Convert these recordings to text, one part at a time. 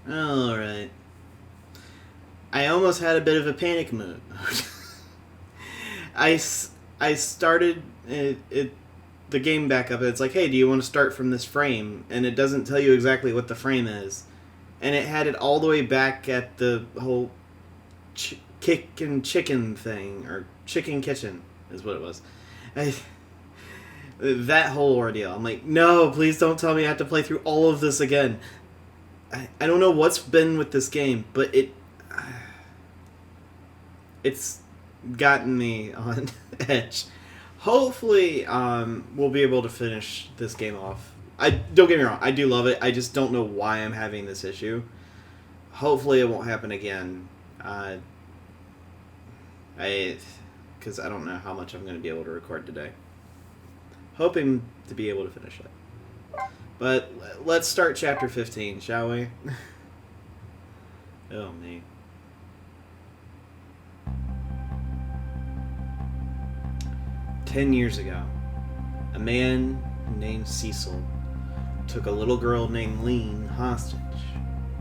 Alright. I almost had a bit of a panic mode. I started the game back up. It's like, hey, do you want to start from this frame? And it doesn't tell you exactly what the frame is. And it had it all the way back at the whole chicken thing, or chicken kitchen is what it was. That whole ordeal. I'm like, no, please don't tell me I have to play through all of this again. I don't know what's been with this game, but it's gotten me on edge. Hopefully, we'll be able to finish this game off. Don't get me wrong, I do love it. I just don't know why I'm having this issue. Hopefully, it won't happen again. Because I don't know how much I'm going to be able to record today. Hoping to be able to finish it. But let's start chapter 15, shall we? Oh, me. "10 years ago, a man named Cecil took a little girl named Lean hostage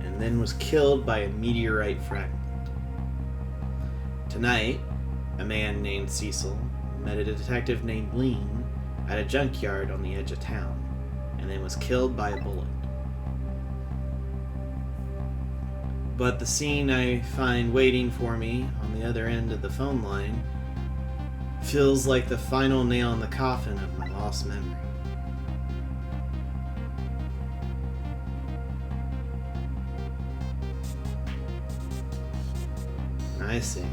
and then was killed by a meteorite fragment. Tonight, a man named Cecil met a detective named Lean at a junkyard on the edge of town and then was killed by a bullet. But the scene I find waiting for me on the other end of the phone line feels like the final nail in the coffin of my lost memory. I say,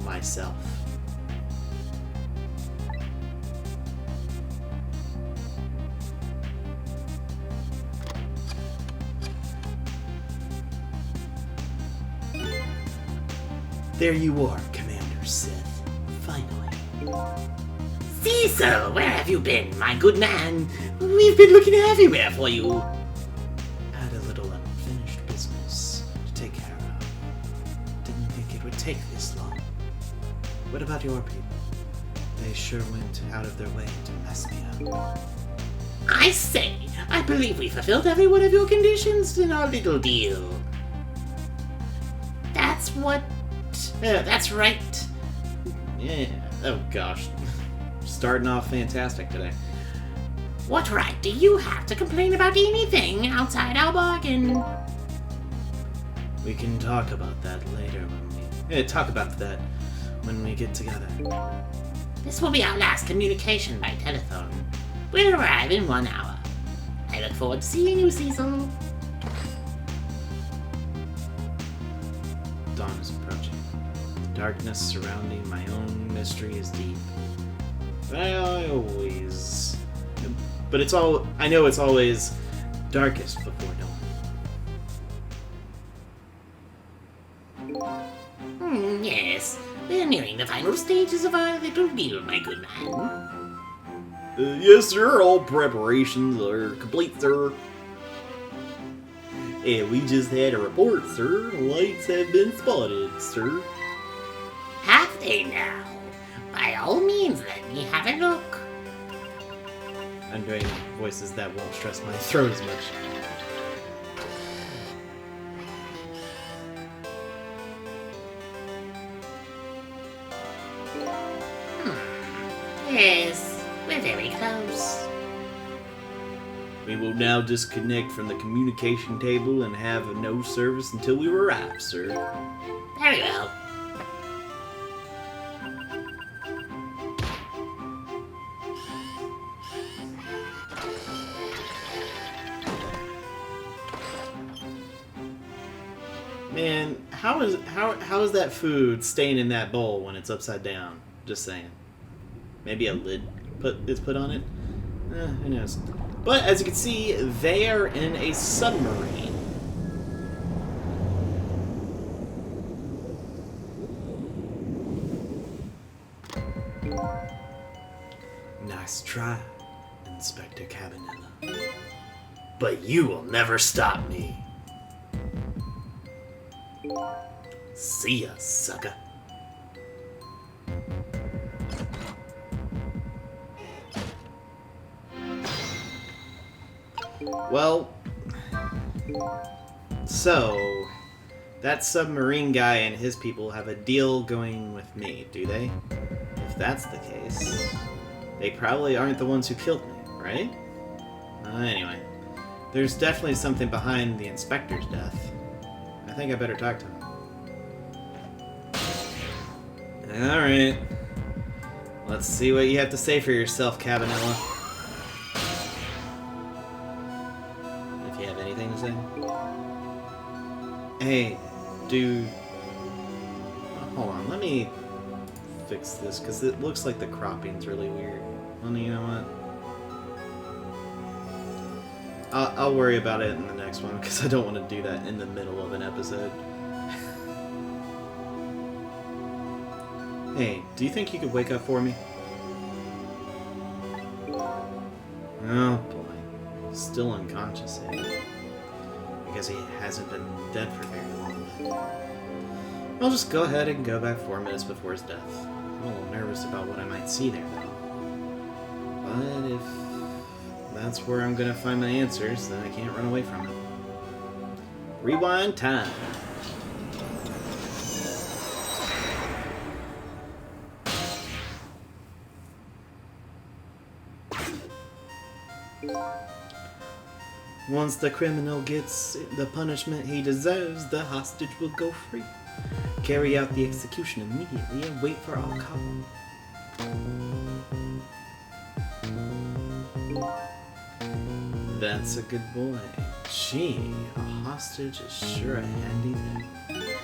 myself. There you are, Commander Sith. Finally. Cecil, where have you been, my good man? We've been looking everywhere for you. Had a little unfinished business to take care of. Didn't think it would take this long. What about your people? They sure went out of their way to mess me up. I say, I believe we fulfilled every one of your conditions in our little deal. That's right. Yeah. Oh gosh. Starting off fantastic today. What right do you have to complain about anything outside our bargain? We can talk about that later when we get together. This will be our last communication by telephone. We'll arrive in 1 hour. I look forward to seeing you, Cecil. Dawn is approaching. The darkness surrounding my own mystery is deep. I know it's always darkest before dawn. Yes. We're nearing the final stages of our little deal, my good man. Yes, sir. All preparations are complete, sir. And we just had a report, sir. Lights have been spotted, sir. Have they now? By all means, let me have a look. I'm doing voices that won't stress my throat as much. Yes, we're very close. We will now disconnect from the communication table and have no service until we arrive, sir. Very well. Man, how is that food staying in that bowl when it's upside down? Just saying. Maybe a lid is put on it? Who knows? But as you can see, they are in a submarine. Nice try, Inspector Cabenella. But you will never stop me. See ya, sucker. Well, So, that submarine guy and his people have a deal going with me, do they? If that's the case, they probably aren't the ones who killed me, right? Anyway, there's definitely something behind the inspector's death. I think I better talk to him. Alright. Let's see what you have to say for yourself, Cabenella. If you have anything to say. Hey, dude. Hold on, let me fix this, because it looks like the cropping's really weird. Well, you know what? I'll worry about it in the next one, because I don't want to do that in the middle of an episode. Hey, do you think you could wake up for me? Oh boy. Still unconscious, eh? I guess he hasn't been dead for very long. I'll just go ahead and go back 4 minutes before his death. I'm a little nervous about what I might see there, though. But if that's where I'm gonna find my answers, then I can't run away from it. Rewind time. Once the criminal gets the punishment he deserves, the hostage will go free. Carry out the execution immediately and wait for our call. That's a good boy. Gee, a hostage is sure a handy thing.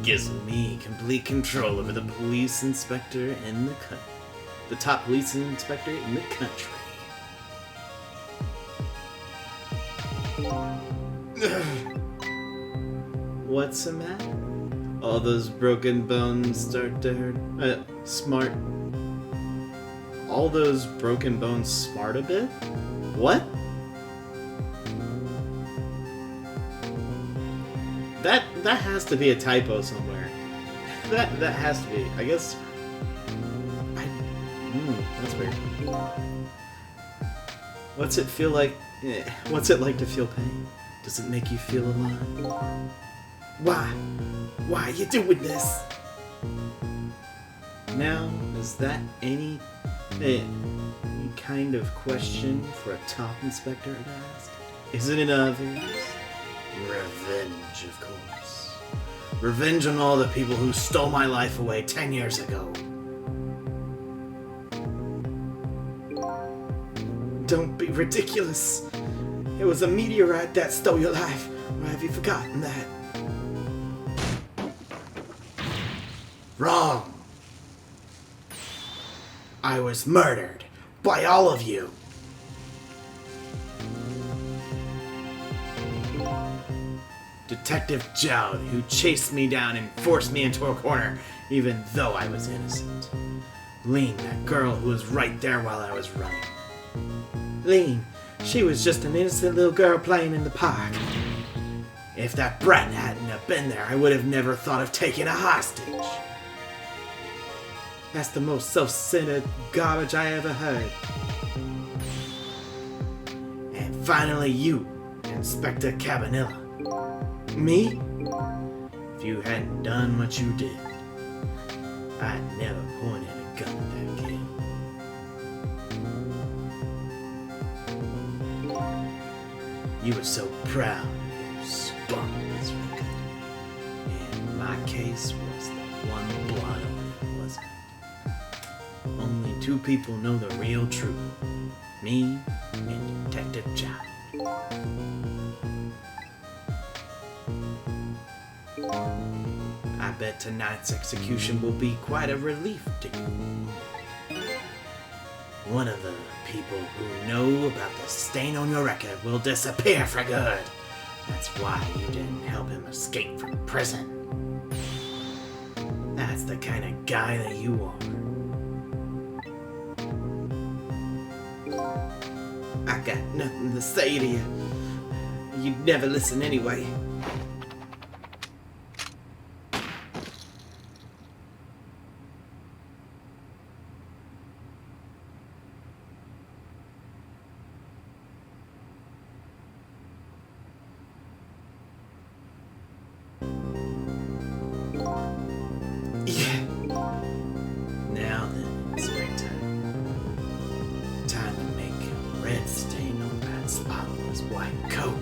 Gives me complete control over the police inspector in the country. The top police inspector in the country. What's the matter? All those broken bones start to hurt. Smart. All those broken bones smart a bit? What? That has to be a typo somewhere. That has to be. I guess. That's weird. What's it feel like? What's it like to feel pain? Does it make you feel alive? Why? Why are you doing this? Now, is that any kind of question for a top inspector to ask? Isn't it obvious? Revenge, of course. Revenge on all the people who stole my life away 10 years ago. Don't be ridiculous. It was a meteorite that stole your life. Or have you forgotten that? Wrong. I was murdered by all of you. Detective Jowd, who chased me down and forced me into a corner, even though I was innocent. Lean, that girl who was right there while I was running. Lean, she was just an innocent little girl playing in the park. If that brat hadn't have been there, I would have never thought of taking a hostage. That's the most self-centered garbage I ever heard. And finally you, Inspector Cabenella. Me? If you hadn't done what you did, I'd never pointed a gun at that kid. You were so proud of your spotless record. And my case was the one blot on it, wasn't it? Only 2 people know the real truth. Me and Detective Jowd. I bet tonight's execution will be quite a relief to you. One of the people who know about the stain on your record will disappear for good. That's why you didn't help him escape from prison. That's the kind of guy that you are. I got nothing to say to you. You'd never listen anyway. Yeah. Now then, Inspector. Time to make a red stain on that spotless white coat.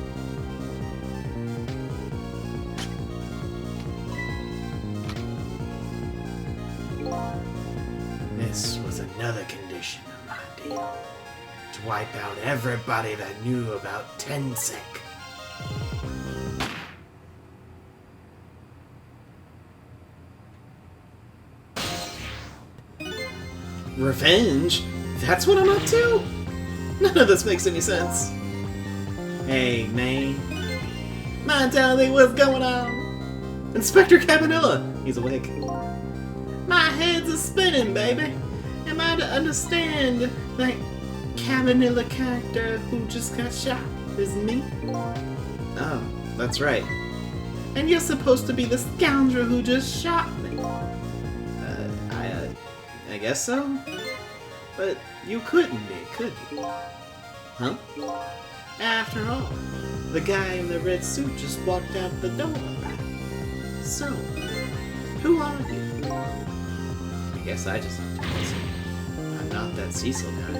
This was another condition of my deal. To wipe out everybody that knew about Tensek. Revenge? That's what I'm up to? None of this makes any sense. Hey, man. Mind telling me what's going on? Inspector Cabenella! He's awake. My head's a spinning, baby. Am I to understand that Cabenella character who just got shot is me? Oh, that's right. And you're supposed to be the scoundrel who just shot me. I guess so? But you couldn't be, could you? Huh? After all, the guy in the red suit just walked out the door. So, who are you? I guess I just have to listen. I'm not that Cecil guy.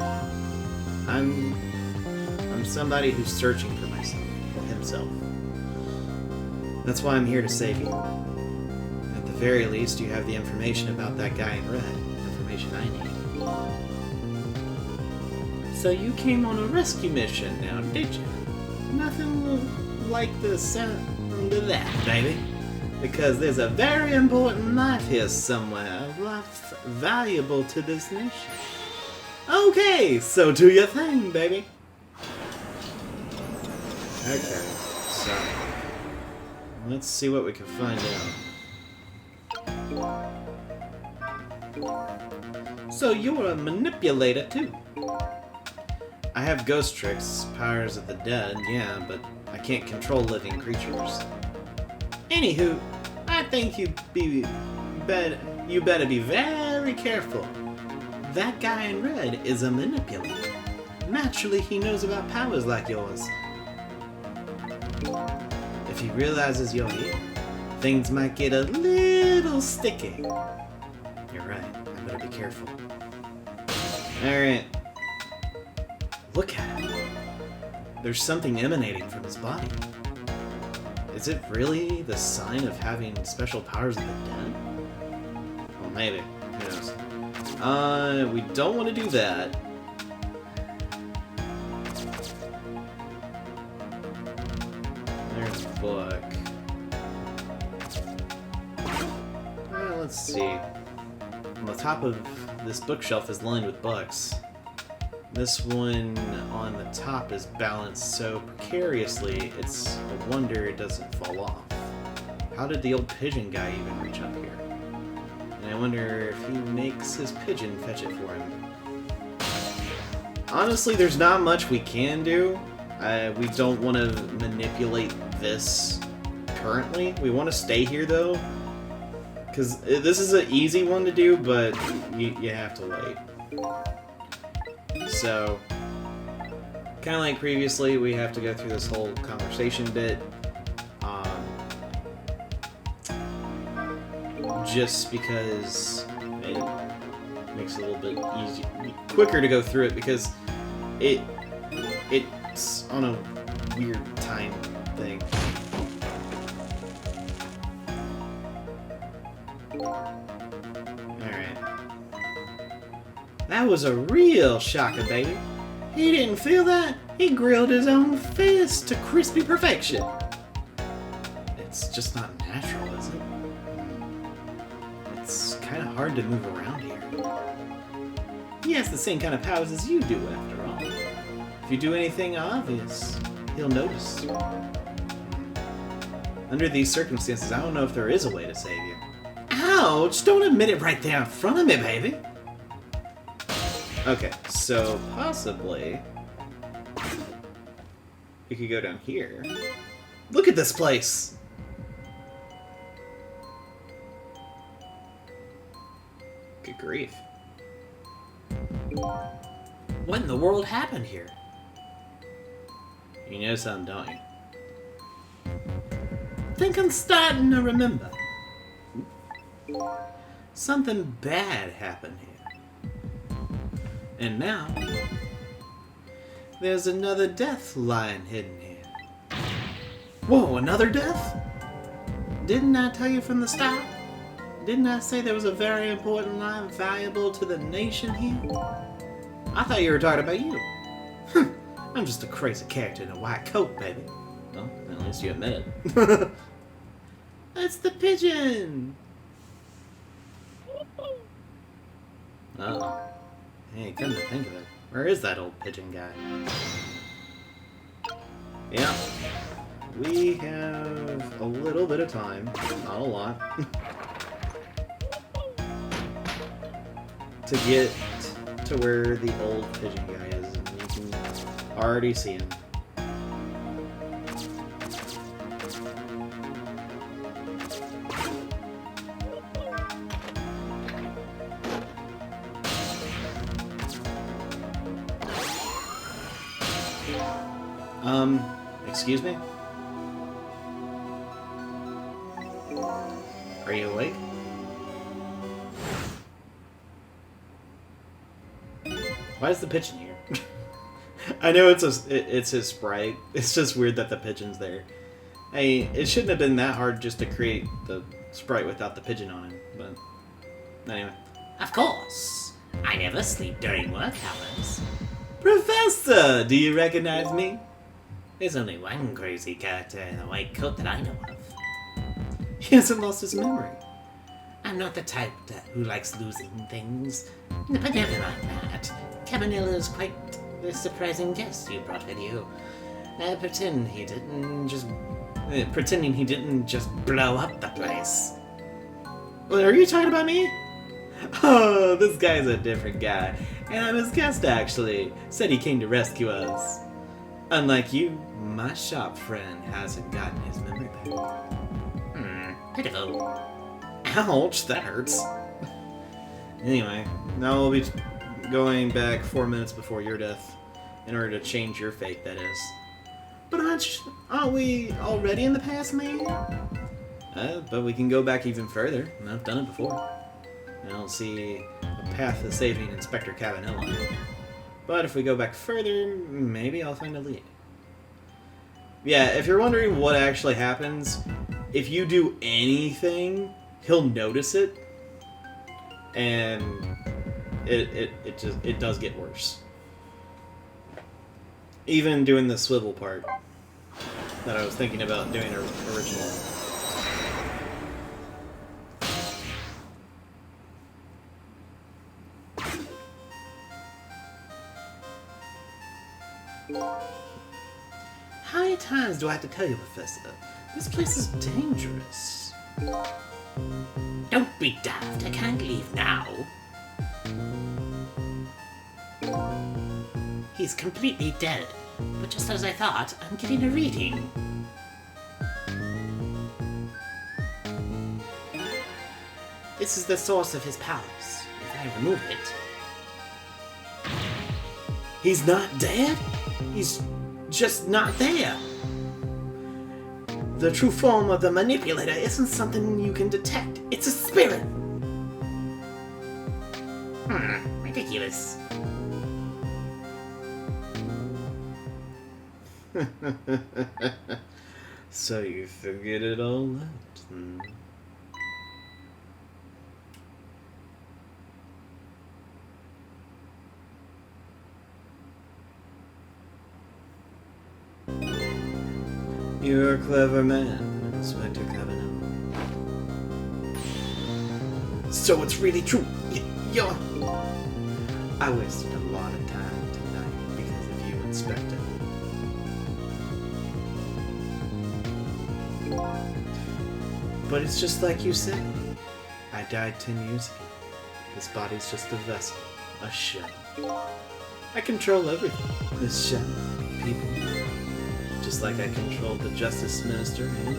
I'm somebody who's searching for himself. That's why I'm here to save you. At the very least, you have the information about that guy in red. Information I need. So you came on a rescue mission now, did you? Nothing like the sound of that, baby. Because there's a very important life here somewhere, a life valuable to this nation. Okay, so do your thing, baby. Okay, so let's see what we can find out. So you're a manipulator too. I have ghost tricks, powers of the dead, yeah, but I can't control living creatures. Anywho, I think you better be very careful. That guy in red is a manipulator. Naturally, he knows about powers like yours. If he realizes you're here, things might get a little sticky. You're right, I better be careful. Alright. Look at him. There's something emanating from his body. Is it really the sign of having special powers of the dead? Well, maybe. Who knows? We don't want to do that. There's a book. Let's see. On the top of this bookshelf is lined with books. This one on the top is balanced so precariously, it's a wonder it doesn't fall off. How did the old pigeon guy even reach up here? And I wonder if he makes his pigeon fetch it for him. Honestly, there's not much we can do. We don't want to manipulate this currently. We want to stay here though, because this is an easy one to do, but you have to wait. So, kind of like previously, we have to go through this whole conversation bit. Just because it makes it a little bit quicker to go through it, because it's on a weird time thing. Alright. That was a real shocker, baby. He didn't feel that? He grilled his own fist to crispy perfection. It's just not natural, is it? It's kind of hard to move around here. He has the same kind of powers as you do, after all. If you do anything obvious, he'll notice. Under these circumstances, I don't know if there is a way to save you. Ouch! Don't admit it right there in front of me, baby! Okay, so possibly we could go down here. Look at this place! Good grief. What in the world happened here? You know something, don't you? Think I'm starting to remember. Something bad happened here. And now, there's another death lying hidden here. Whoa, another death? Didn't I tell you from the start? Didn't I say there was a very important line valuable to the nation here? I thought you were talking about you. I'm just a crazy character in a white coat, baby. Well, at least you admit it. That's the pigeon! Oh. Hey, come to think of it, where is that old pigeon guy? Yeah. We have a little bit of time, not a lot, to get to where the old pigeon guy is, and you can already see him. Excuse me? Are you awake? Why is the pigeon here? I know it's his sprite. It's just weird that the pigeon's there. Hey, it shouldn't have been that hard just to create the sprite without the pigeon on it, but anyway. Of course. I never sleep during work hours. Professor, do you recognize me? There's only one crazy character in a white coat that I know of. He hasn't lost his memory. I'm not the type who likes losing things. But never mind that. Cabenella is quite a surprising guest you brought with you. Pretending he didn't just blow up the place. Well, are you talking about me? Oh, this guy's a different guy. And I'm his guest, actually. Said he came to rescue us. Unlike you, my shop friend hasn't gotten his memory back. Pitiful. Ouch, that hurts. Anyway, now we'll be going back 4 minutes before your death in order to change your fate, that is. But aren't we already in the past, man? But we can go back even further. I've done it before. I don't see a path to saving Inspector Cabenella. But if we go back further, maybe I'll find a lead. Yeah, if you're wondering what actually happens, if you do anything, he'll notice it, and it does get worse. Even doing the swivel part that I was thinking about doing originally. How many times do I have to tell you, Professor? This place is dangerous. Don't be daft. I can't leave now. He's completely dead. But just as I thought, I'm getting a reading. This is the source of his powers. If I remove it... He's not dead? He's just not there. The true form of the manipulator isn't something you can detect. It's a spirit. Ridiculous. So you figured it all out, hmm? You're a clever man, Inspector Cabenella. So it's really true. You're... I wasted a lot of time tonight because of you, Inspector. But it's just like you said. I died 10 years ago. This body's just a vessel, a shell. I control everything. This shell, people. Just like I controlled the Justice Minister and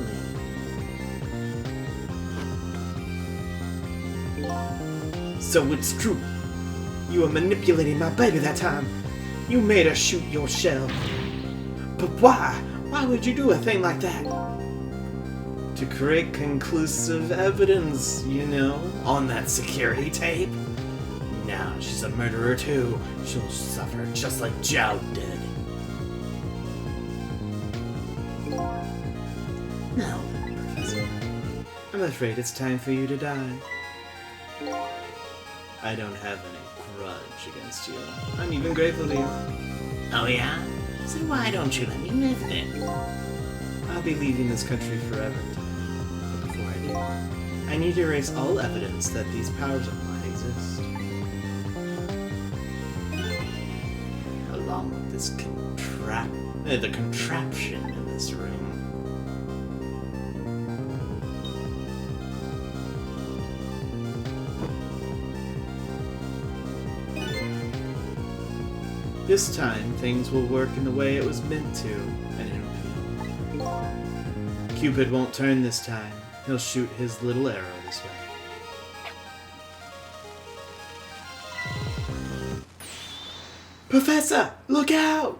me. So it's true. You were manipulating my baby that time. You made her shoot your shell. But why? Why would you do a thing like that? to create conclusive evidence, you know, on that security tape. Now she's a murderer too. She'll suffer just like Jow did. No, Professor, I'm afraid it's time for you to die. I don't have any grudge against you. I'm even grateful to you. oh yeah? So why don't you let me live then? I'll be leaving this country forever. But before I do, I need to erase all evidence that these powers of mine exist. Along with this the contraption in this room. This time, things will work in the way it was meant to, and it'll be. Cupid won't turn this time. He'll shoot his little arrow this way. Professor, look out!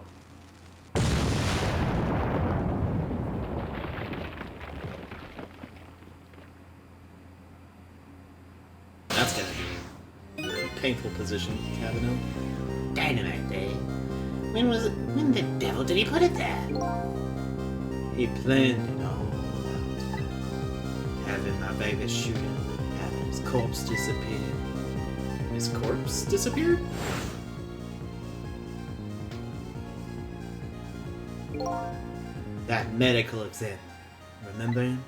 That's gonna be a really painful position, Cabenella. Dynamite, eh? When the devil did he put it there? He planned it all out. Having my baby shoot him, having his corpse disappear. His corpse disappeared? That medical examiner, remember him?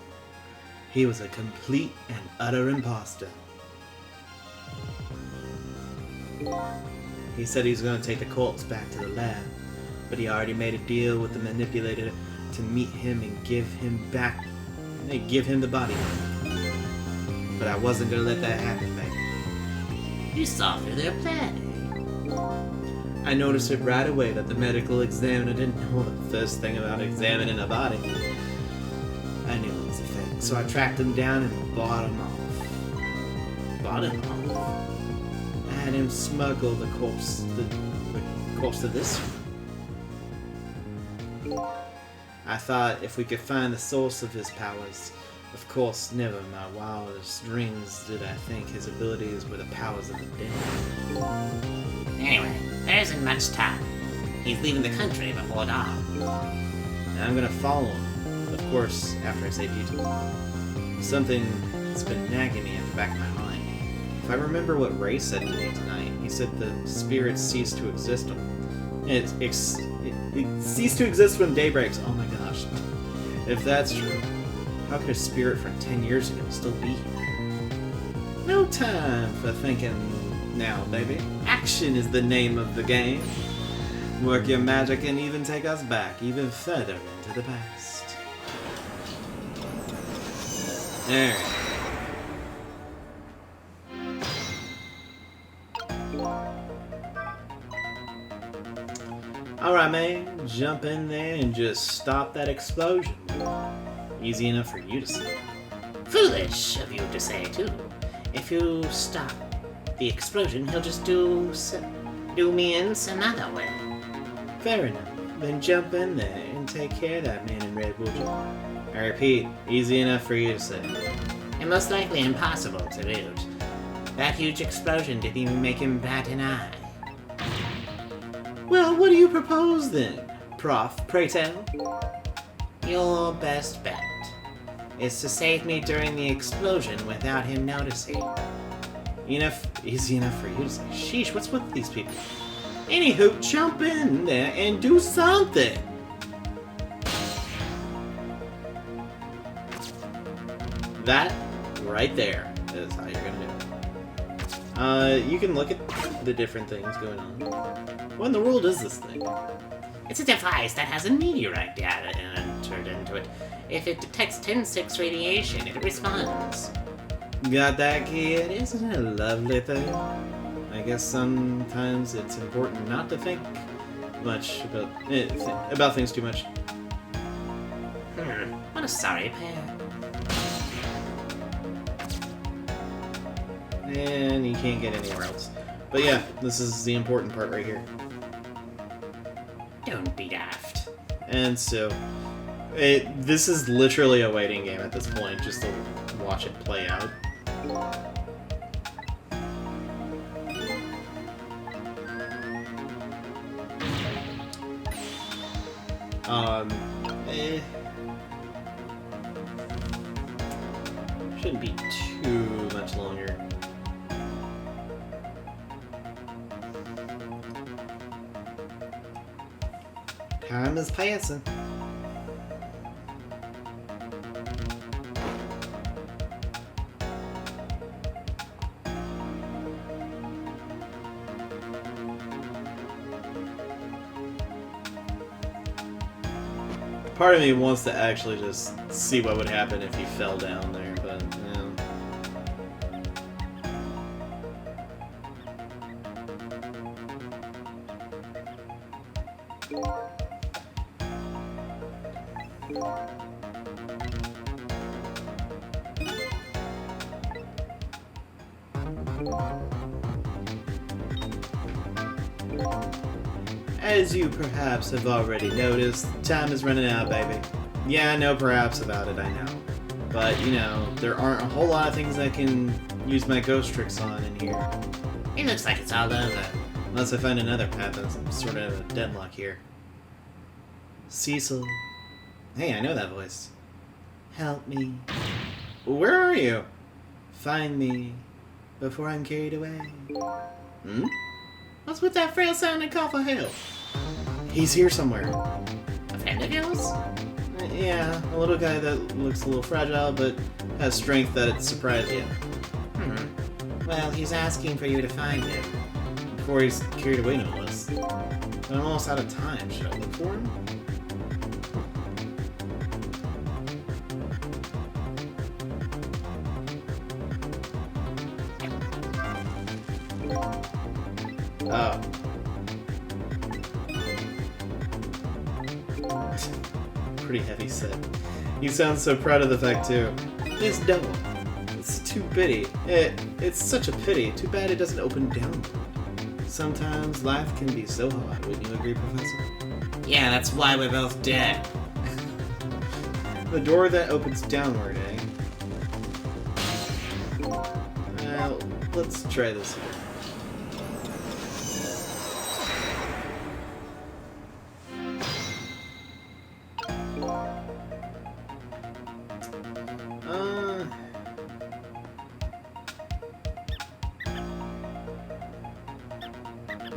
He was a complete and utter imposter. He said he was going to take the corpse back to the lab, but he already made a deal with the manipulator to meet him and give him the body. But I wasn't going to let that happen, baby. You saw through their plan, eh? I noticed it right away that the medical examiner didn't know the first thing about examining a body. I knew it was a fake, so I tracked him down and bought him off. Bought him off. I had him smuggle the corpse to this room. I thought if we could find the source of his powers, of course, never in my wildest dreams did I think his abilities were the powers of the dead. Anyway, there isn't much time. He's leaving the country before dawn. And I'm gonna follow him, of course, after I save you two. Something that's been nagging me at the back of my mind. If I remember what Ray said to me tonight, he said the spirits cease to exist. It ceased to exist when day breaks. Oh my gosh. If that's true, how could a spirit from 10 years ago still be here? No time for thinking now, baby. Action is the name of the game. Work your magic and even take us back even further into the past. There. Alright, man. Jump in there and just stop that explosion. Easy enough for you to see. Foolish of you to say, too. If you stop the explosion, he'll just do me in some other way. Fair enough. Then jump in there and take care of that man in red, would you? I repeat, easy enough for you to say. And most likely impossible to do. That huge explosion didn't even make him bat an eye. Well, what do you propose then, Prof? Pray tell. Your best bet is to save me during the explosion without him noticing. Easy enough for you to say. Sheesh, what's with these people? Anywho, jump in there and do something. That right there is how you're gonna do it. You can look at the different things going on. What in the world is this thing? It's a device that has a meteorite data entered into it. If it detects 10-6 radiation, it responds. Got that, kid? Isn't it a lovely thing? I guess sometimes it's important not to think much about things too much. What a sorry pair. And you can't get anywhere else. But yeah, this is the important part right here. Don't be daft. And so, This is literally a waiting game at this point, just to watch it play out. Shouldn't be too much longer. Time is passing. Part of me wants to actually just see what would happen if he fell down there, but no. As you perhaps have already noticed, time is running out, baby. Yeah, I know perhaps about it, I know. But, you know, there aren't a whole lot of things I can use my ghost tricks on in here. It looks like it's all over. Unless I find another path that's sort of a deadlock here. Cecil. Hey, I know that voice. Help me. Where are you? Find me before I'm carried away. Hmm? What's with that frail sounding call for help? He's here somewhere. A friend of yours? Yeah, a little guy that looks a little fragile, but has strength that'd surprise you. Well, he's asking for you to find him. Before he's carried away, no less. But I'm almost out of time. Should I look for him? Oh. Pretty heavy set. You sound so proud of the fact, too. This door. It's too pity. It's such a pity. Too bad it doesn't open downward. Sometimes life can be so hard. Wouldn't you agree, Professor? Yeah, that's why we're both dead. The door that opens downward, eh? Well, let's try this again.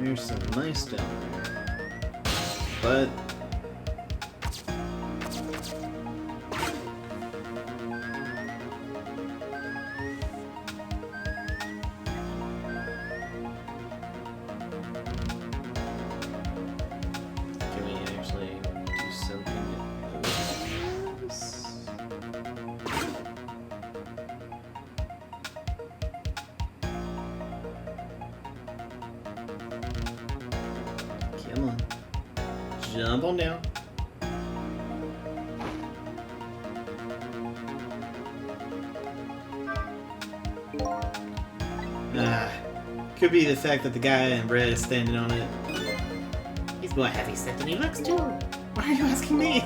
There's some mice down there. But can we actually do something with this? Come on. Jump on down. Could be the fact that the guy in red is standing on it. He's more heavy set than he looks, too. Why are you asking me?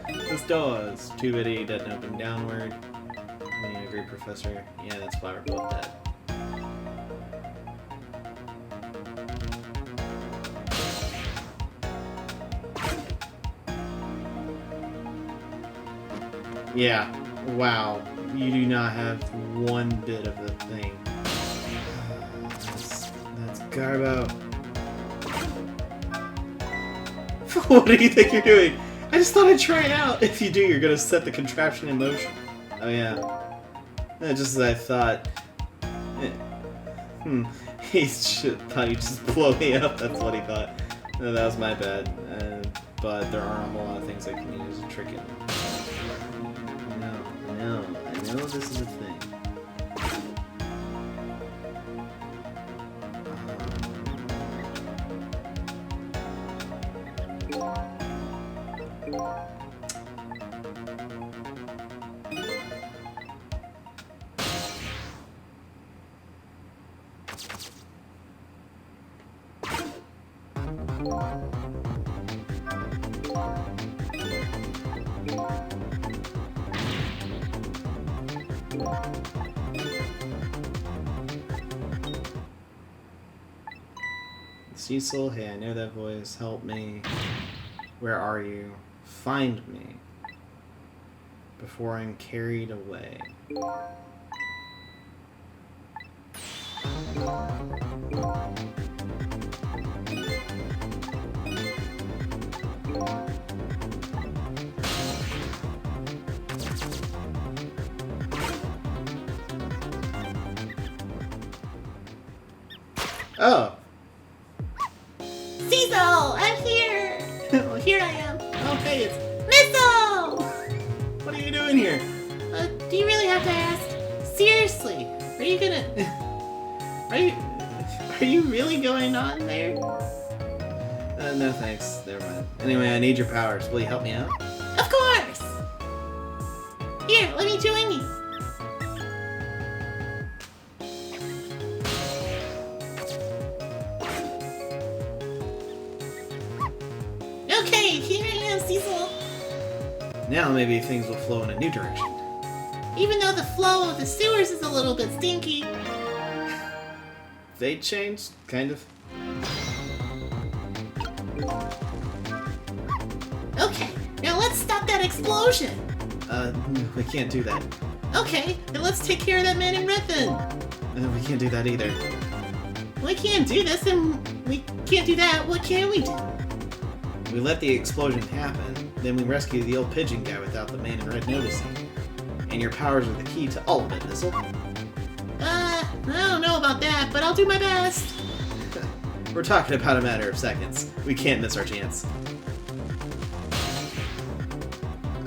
This door is too bitty, doesn't open downward. I mean, agree, Professor. Yeah, that's why we're both dead. Yeah. Wow. You do not have one bit of the thing. That's Garbo. What do you think you're doing? I just thought I'd try it out. If you do, you're gonna set the contraption in motion. Oh yeah. Just as I thought. He thought he'd just blow me up. That's what he thought. No, that was my bad. But there aren't a whole lot of things I can use to trick him. I know this is a thing. Cecil, hey, I know that voice. Help me. Where are you? Find me before I'm carried away. Oh. Cecil, I'm here. Oh, Here I am. hey, it's... Missile! What are you doing here? Do you really have to ask? Seriously, are you gonna... Are you really going on there? No thanks. Never mind. Anyway, I need your powers. Will you help me out? Of course! Here, let me join you. Okay, here I am, Cecil. Now maybe things will flow in a new direction. Even though the flow of the sewers is a little bit stinky. They changed, kind of. Okay, now let's stop that explosion. No, we can't do that. Okay, then let's take care of that man in red then. We can't do that either. We can't do this and we can't do that. What can we do? We let the explosion happen, then we rescue the old pigeon guy without the man in red noticing. And your powers are the key to all of it, Missile. I don't know about that, but I'll do my best. We're talking about a matter of seconds. We can't miss our chance.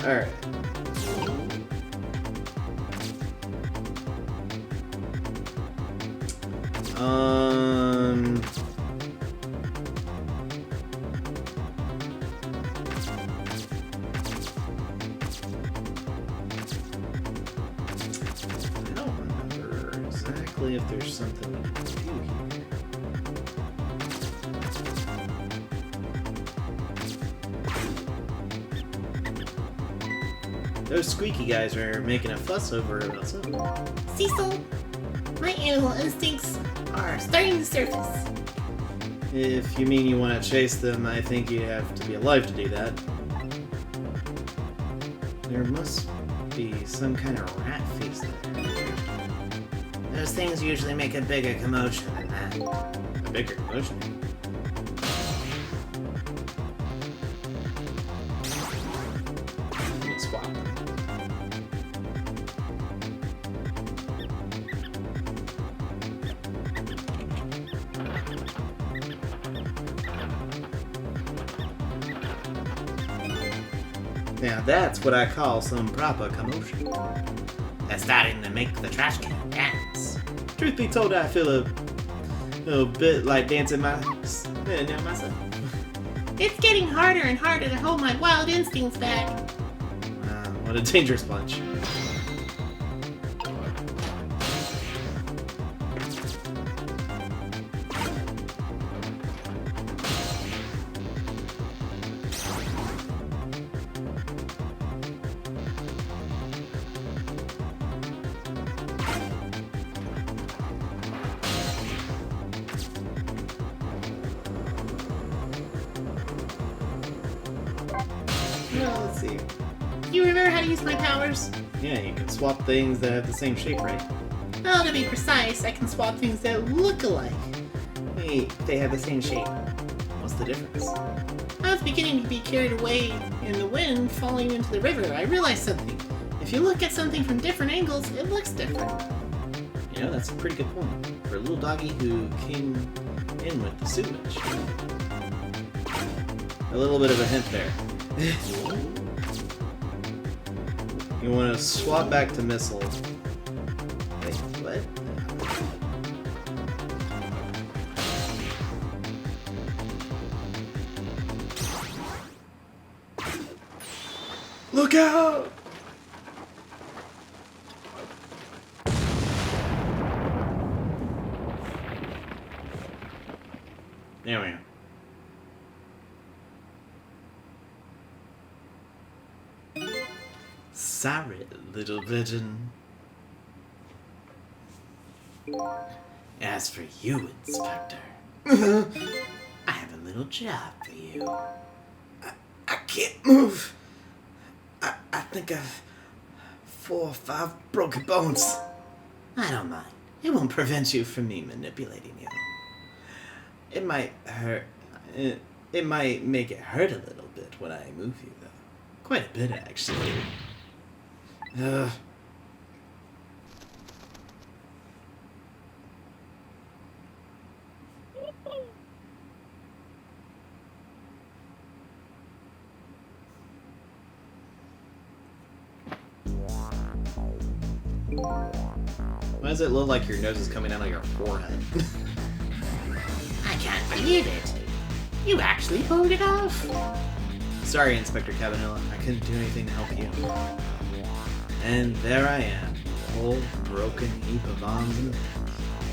Alright. I don't remember exactly if there's something we can do here. Those squeaky guys are making a fuss over about something. Cecil, my animal instincts are starting to surface. If you mean you want to chase them, I think you have to be alive to do that. There must be some kind of rat feast there. Those things usually make a bigger commotion than that. A bigger commotion. Let's swap them. Now that's what I call some proper commotion. That's starting to make the trash can dance. Truth be told, I feel a little bit like dancing now myself. It's getting harder and harder to hold my wild instincts back. Wow, what a dangerous bunch. Well, let's see. You remember how to use my powers? Yeah, you can swap things that have the same shape, right? Well, to be precise, I can swap things that look alike. Hey, they have the same shape. What's the difference? I was beginning to be carried away in the wind falling into the river. I realized something. If you look at something from different angles, it looks different. You know, that's a pretty good point. For a little doggy who came in with the sewage. A little bit of a hint there. You want to swap back to Missile. Wait, what? Look out! There we go. Sorry, little pigeon. As for you, Inspector, I have a little job for you. I can't move. I think I've 4 or 5 broken bones. I don't mind. It won't prevent you from me manipulating you. It might hurt. It might make it hurt a little bit when I move you, though. Quite a bit, actually. Why does it look like your nose is coming out of your forehead? I can't believe it. You actually pulled it off. Sorry, Inspector Cabenella. I couldn't do anything to help you. And there I am. A whole broken heap of bombs and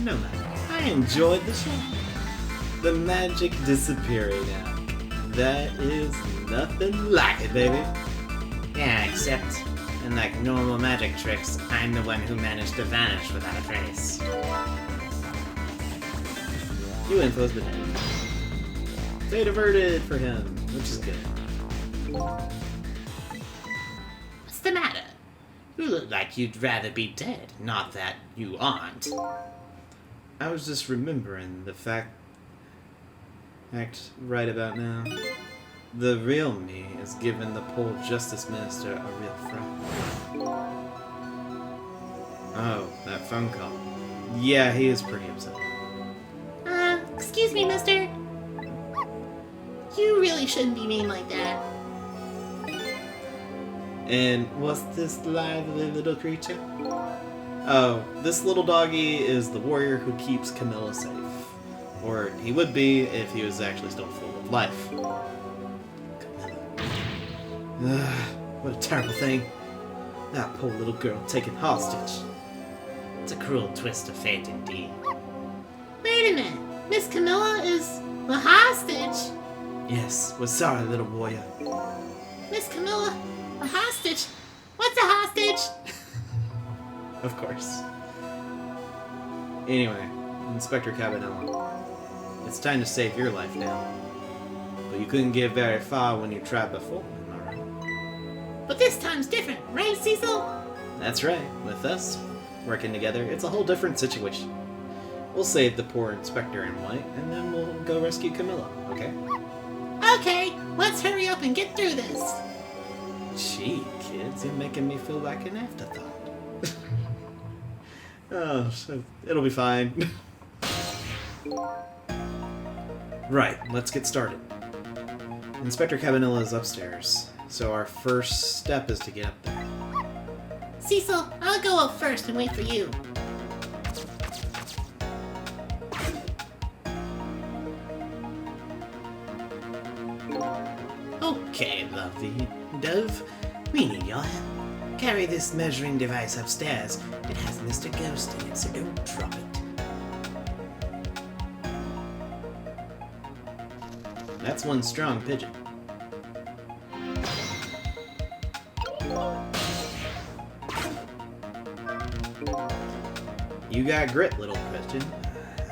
no matter. I enjoyed the show. The magic disappearing now. That is nothing like it, baby. Yeah, except, unlike normal magic tricks, I'm the one who managed to vanish without a trace. You info's been in. Fate averted for him, which is good. What's the matter? You look like you'd rather be dead, not that you aren't. I was just remembering the fact right about now. The real me is giving the poor Justice Minister a real fright. Oh, that phone call. Yeah, he is pretty upset. Excuse me, mister. You really shouldn't be mean like that. And what's this lively little creature? Oh, this little doggy is the warrior who keeps Camilla safe. Or he would be if he was actually still full of life. Camilla. What a terrible thing. That poor little girl taken hostage. It's a cruel twist of fate indeed. Wait a minute. Miss Camilla is a hostage. Yes, we're sorry, little warrior. Miss Camilla, a hostage? What's a hostage? Of course. Anyway, Inspector Cabenella. It's time to save your life now. But you couldn't get very far when you tried before, am I right? But this time's different, right, Cecil? That's right. With us working together, it's a whole different situation. We'll save the poor Inspector in white, and then we'll go rescue Camilla, okay? Okay, let's hurry up and get through this. Gee, kids, you're making me feel like an afterthought. Oh, so it'll be fine. Right, let's get started. Inspector Cabenella is upstairs, so our first step is to get up there. Cecil, I'll go up first and wait for you. Okay, lovely dove. We need your help. Carry this measuring device upstairs. It has Mr. Ghost in it, so don't drop it. That's one strong pigeon. You got grit, little pigeon.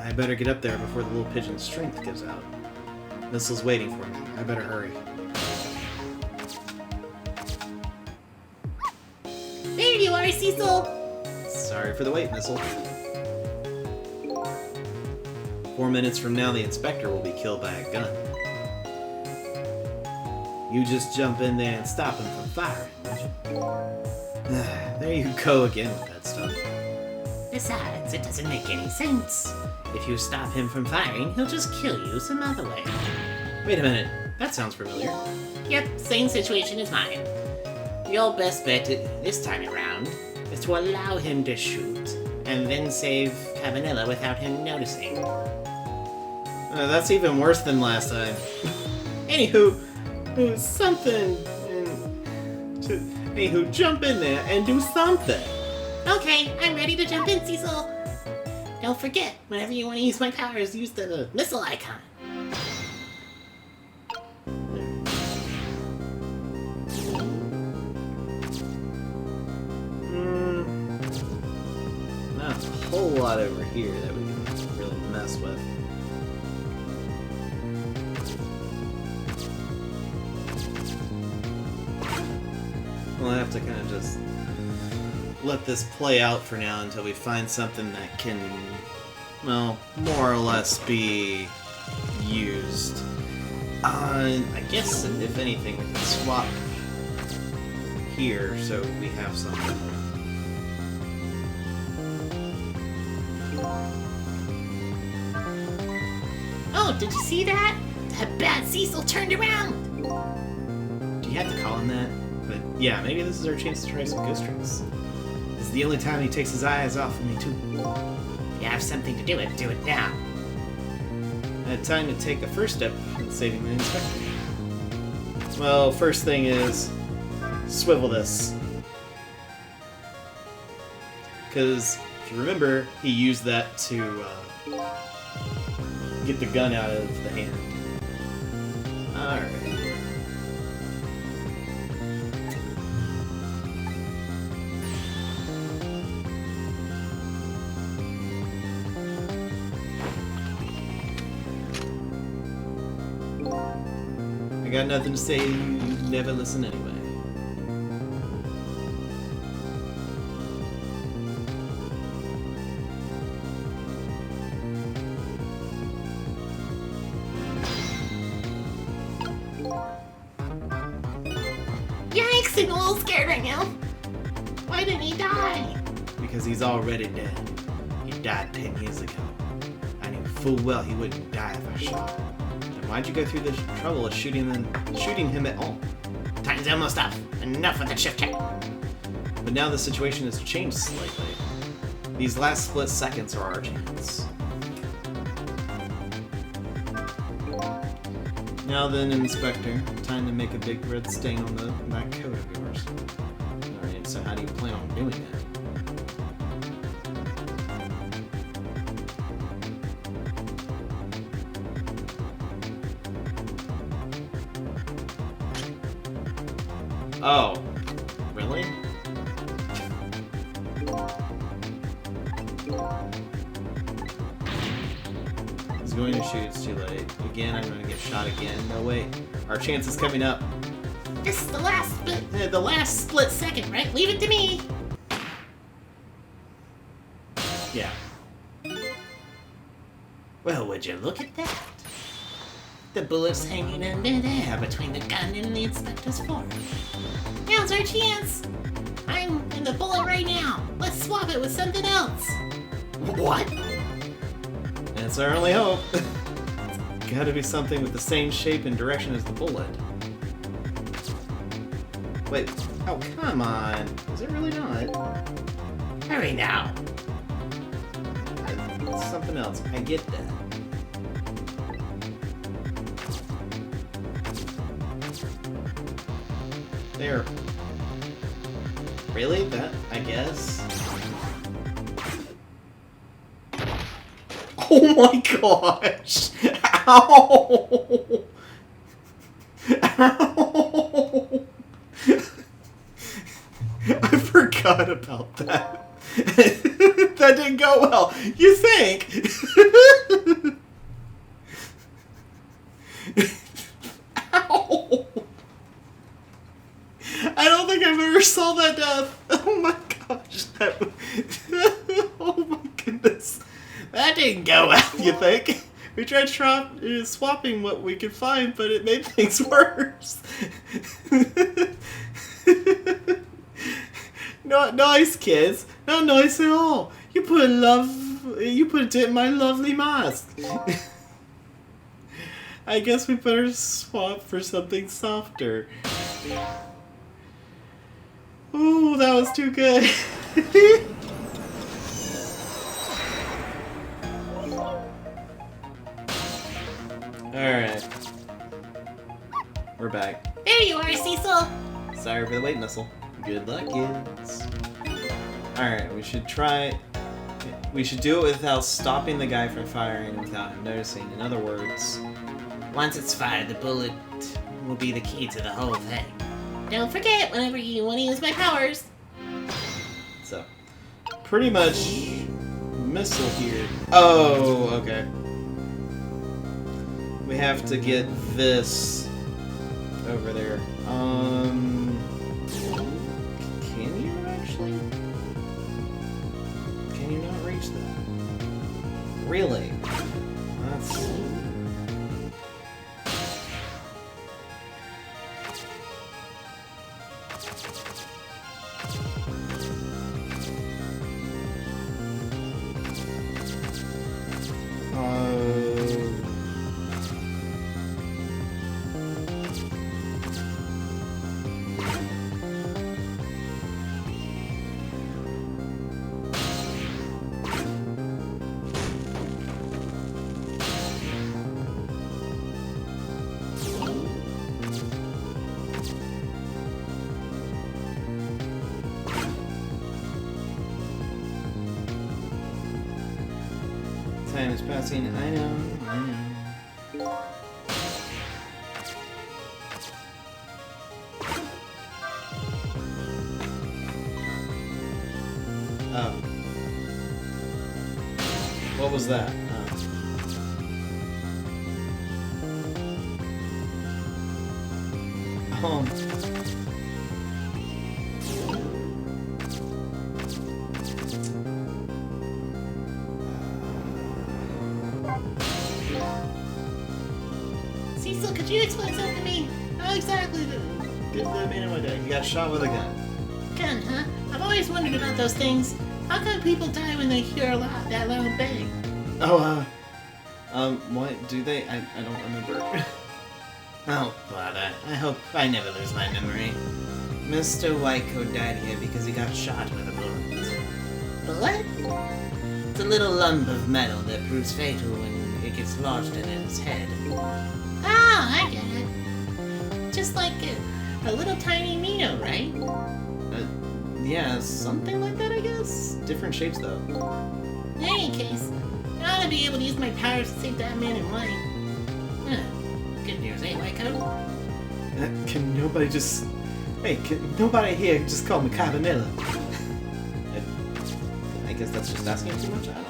I better get up there before the little pigeon's strength gives out. Missile's waiting for me. I better hurry. There you are, Cecil. Sorry for the wait, Missile. 4 minutes from now, the Inspector will be killed by a gun. You just jump in there and stop him from firing, won't you? There you go again with that stuff. Besides, it doesn't make any sense. If you stop him from firing, he'll just kill you some other way. Wait a minute. That sounds familiar. Yep, same situation as mine. Your best bet this time around is to allow him to shoot, and then save Cabenella without him noticing. That's even worse than last time. Anywho, jump in there and do something. Okay, I'm ready to jump in, Cecil. Don't forget, whenever you want to use my powers, use the missile icon. That's a whole lot over here that we can really mess with. We'll have to kind of just let this play out for now until we find something that can, well, more or less be used. I guess, if anything, we can swap here so we have something. Oh, did you see that? That bad Cecil turned around. Do you have to call him that? But yeah, maybe this is our chance to try some ghost tricks. This is the only time he takes his eyes off of me, too. If you have something to do it now. Time to take the first step in saving the inspector. Well, first thing is swivel this. Because, if you remember, he used that to get the gun out of the hand. Alright. I got nothing to say, you never listen anyway. Yikes, I'm a little scared right now. Why didn't he die? Because he's already dead. He died 10 years ago. I knew full well he wouldn't die if I shot him. Then why'd you go through the trouble of shooting him at all? Time's almost up. Enough with the shift check. But now the situation has changed slightly. These last split seconds are our chance. Now then, Inspector, time to make a big red stain on that coat of yours. Alright, so how do you plan on doing it? Oh, really? He's going to shoot, it's too late. Again, I'm going to get shot again. No, wait. Our chance is coming up. This is the last split second, right? Leave it to me. Yeah. Well, would you look at that? The bullet's hanging in midair between the gun and the inspector's forehead. Now's our chance. I'm in the bullet right now. Let's swap it with something else. What? That's our only hope. It's gotta be something with the same shape and direction as the bullet. Wait, oh, come on. Is it really not? Hurry now. It's something else. I get that. There. Really? That, I guess? Oh my gosh! Ow! Ow! I forgot about that. That didn't go well. You think? Ow! I don't think I've ever saw that death. Oh my gosh. Oh my goodness. That didn't go well, you think? We tried swapping what we could find, but it made things worse. Not nice, kids. Not nice at all. You put it in my lovely mask. I guess we better swap for something softer. Ooh, that was too good. Alright. We're back. There you are, Cecil. Sorry for the wait, Missile. Good luck, kids. Alright, we should do it without stopping the guy from firing without him noticing. In other words, Once it's fired, the bullet will be the key to the whole thing. Don't forget whenever you want to use my powers. so pretty much missile here. Oh, okay. We have to get this over there. Can you actually? Can you not reach that? Really? That's... Time is passing. I know. Oh. What was that? Oh. Cecil, could you explain something to me? How exactly Get that man in my day. He got shot with a gun. gun, huh? I've always wondered about those things. How come people die when they hear that loud bang? Oh, what do they? I don't remember. Oh, bother. I hope I never lose my memory. Mr. Whitecoat died here because he got shot with a bullet. Bullet? It's a little lump of metal that proves fatal when it gets lodged in his head. Ah, I get it. Just like a little tiny Mino, right? Yeah, something like that, I guess. Different shapes, though. In any case, I ought to be able to use my powers to save that man in white. Huh. Good news, eh, Whitecoat? Can nobody just... Hey, can nobody here just call me Cabenella? I guess that's just asking too much? I don't know.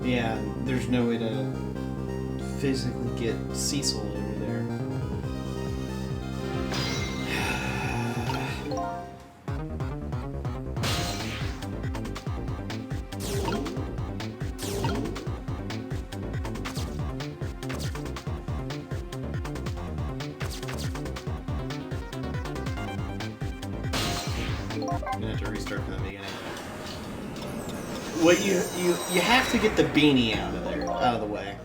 Yeah, there's no way to physically get Cecil over there. I'm gonna have to restart from the beginning. Well, you have to get the beanie out of there, out of the way.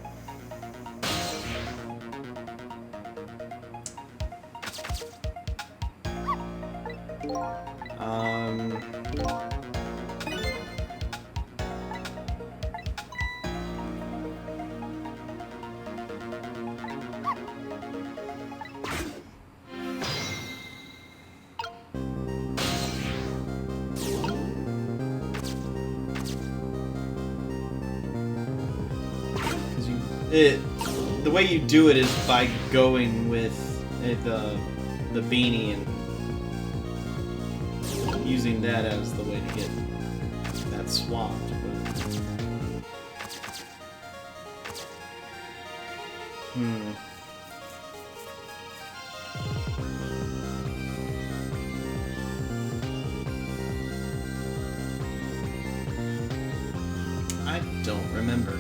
The way you do it is by going with the beanie and using that as the way to get that swapped. I don't remember.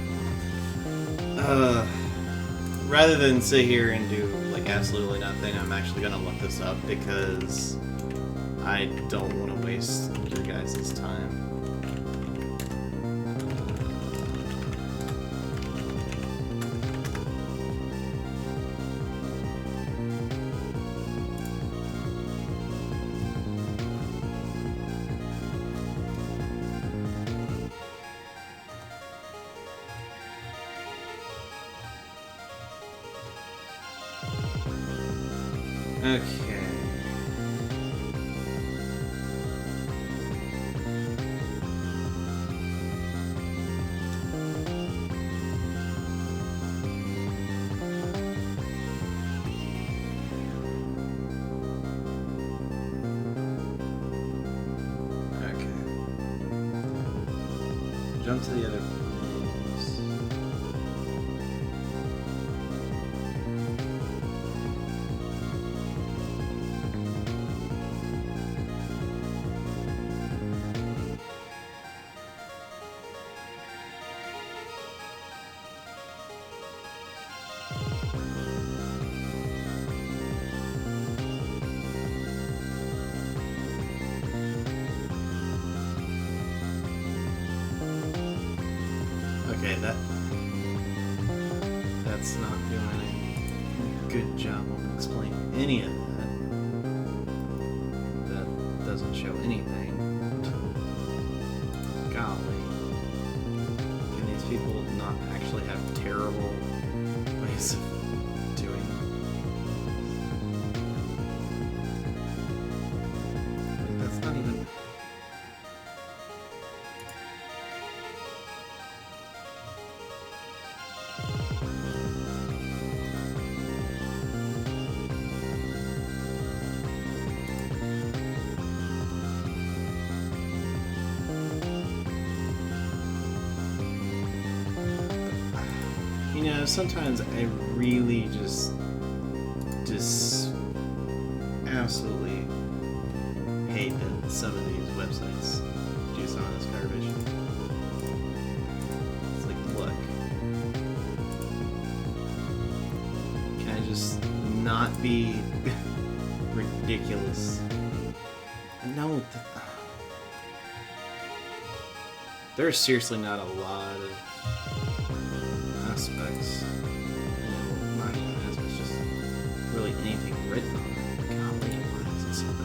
Rather than sit here and do like absolutely nothing, I'm actually gonna look this up because I don't want to waste your guys' time. Okay. Jump to the other place. Okay, that's not doing a good job of explaining any of that. That doesn't show anything. Golly. Can these people not actually have terrible ways of doing it? Like, that's not even... You know, sometimes I really just absolutely hate that some of these websites do some of this garbage. It's like, look, can I just not be ridiculous? No, there's seriously not a lot of aspects. And not even aspects, just really anything written on it. Golly, why is it so bad?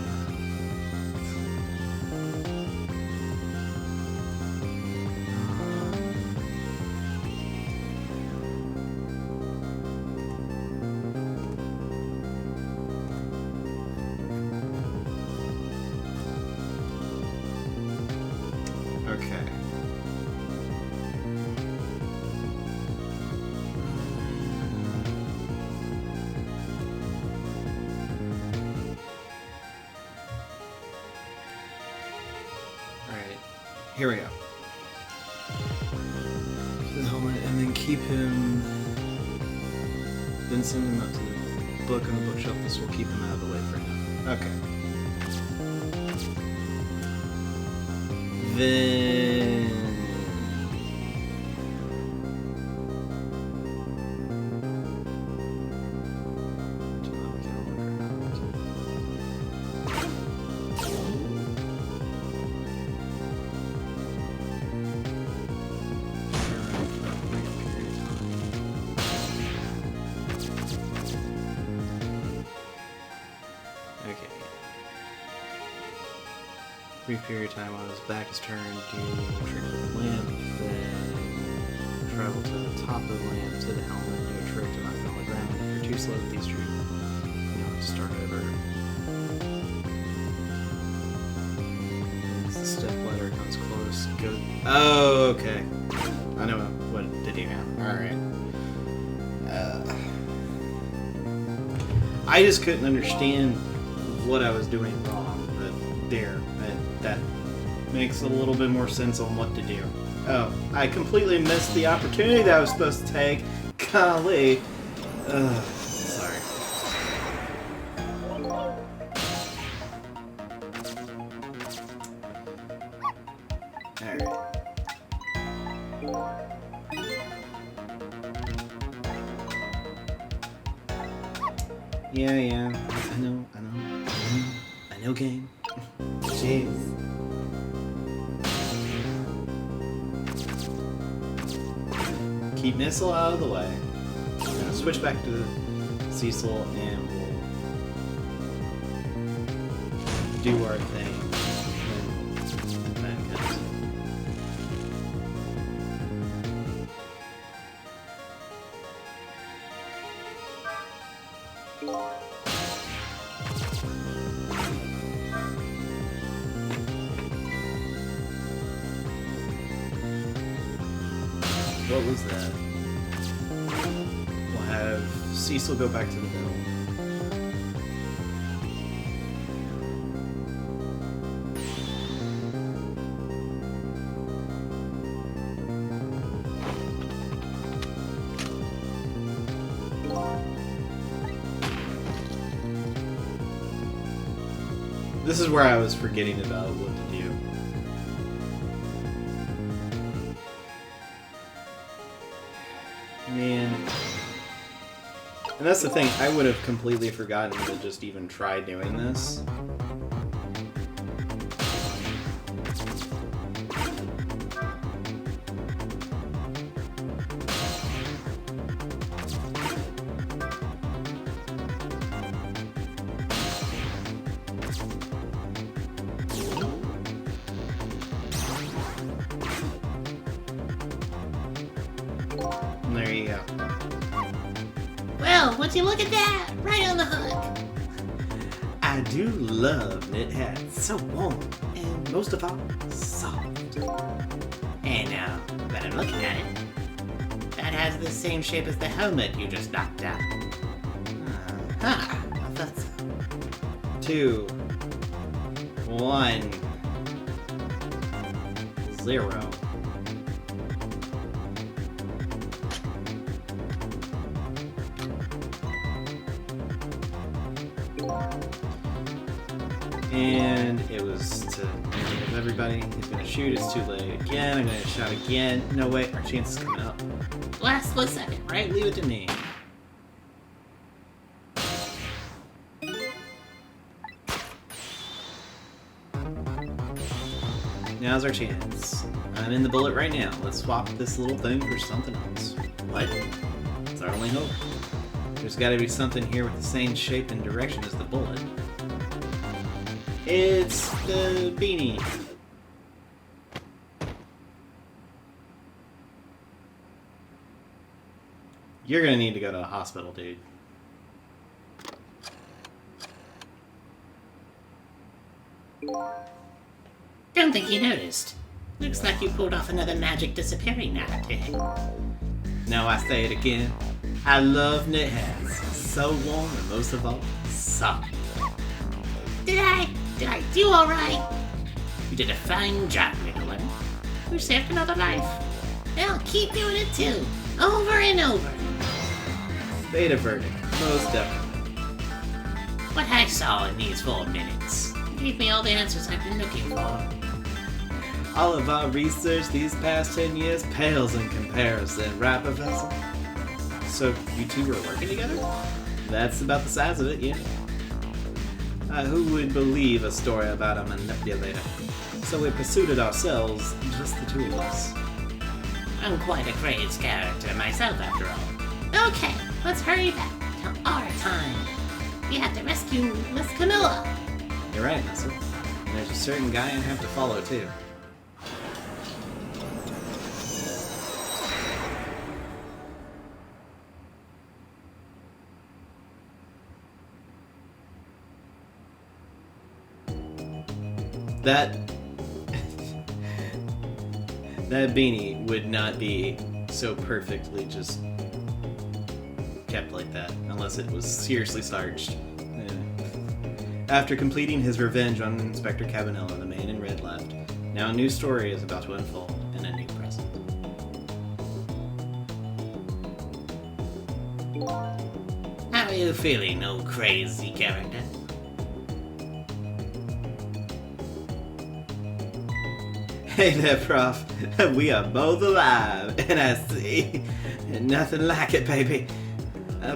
Okay. Alright, here we go. To the helmet, and then keep him. Then send him up to the book on the bookshelf. This will keep him out of the way for now. Okay. Then. Brief period of time while his back is turned, do a trick with the lamp, then travel to the top of the lamp to the helmet, do a trick to knock it on the ground. If you're too slow with these tricks, you have to start over. As the step ladder comes close, go. Oh, okay. I know what to do now. Alright. I just couldn't understand what I was doing wrong, but there. That makes a little bit more sense on what to do. Oh, I completely missed the opportunity that I was supposed to take. Golly. Sorry. Alright. Yeah. I know game. Jeez. Keep Missile out of the way. We're gonna switch back to Cecil and we'll do our thing when the time comes. close that. We'll have Cecil go back to the middle. This is where I was forgetting about what to do. Man. And that's the thing, I would have completely forgotten to just even try doing this. And there you go. Well, would you look at that? Right on the hook. I do love knit hats. So warm, and most of all, soft. Hey now, but I'm looking at it. That has the same shape as the helmet you just knocked out. I thought so. 2, 1, 0. And it was to everybody. He's gonna shoot. It's too late again. I'm gonna shot again. No way. Our chance is coming up. Last split second, right? Leave it to me. Now's our chance. I'm in the bullet right now. Let's swap this little thing for something else. What? It's our only hope. There's gotta be something here with the same shape and direction as the bullet. It's the beanie. You're gonna need to go to the hospital, dude. Don't think you noticed. Looks like you pulled off another magic disappearing act, eh? Now I say it again. I love knit hats. So warm and most of all, soft. Did I do alright? You did a fine job, Nicolin. You saved another life. Well, keep doing it too. Over and over. Beta verdict. Most definitely. What I saw in these 4 minutes gave me all the answers I've been looking for. All of our research these past 10 years pales in comparison, right, Professor? So, you two were working together? That's about the size of it, yeah. Who would believe a story about a manipulator? So we pursued it ourselves, just the two of us. I'm quite a crazed character myself, after all. Okay, let's hurry back to our time. We have to rescue Miss Camilla. You're right, Nestle. And there's a certain guy I have to follow, too. That beanie would not be so perfectly just kept like that unless it was seriously starched. After completing his revenge on Inspector Cabenella, the man in red left. Now a new story is about to unfold in a new present. How are you feeling, old crazy character? Hey there, Prof. We are both alive, and I see nothing like it, baby.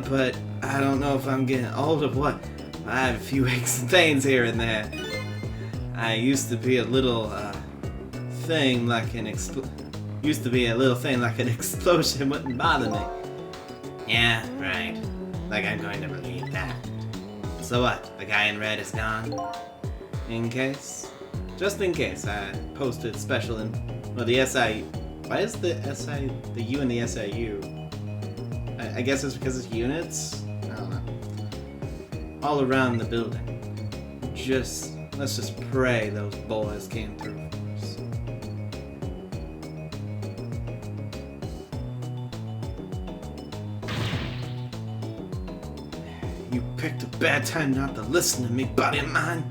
But I don't know if I'm getting old or what. I have a few aches and pains here and there. I used to be a little thing like an explosion wouldn't bother me. Yeah, right. Like I'm going to believe that. So what? The guy in red is gone? In case? Just in case, I posted special the SI. Why is the U in the SIU? I guess it's because it's units? I don't know. All around the building. Let's just pray those boys came through for us. You picked a bad time not to listen to me, buddy of mine.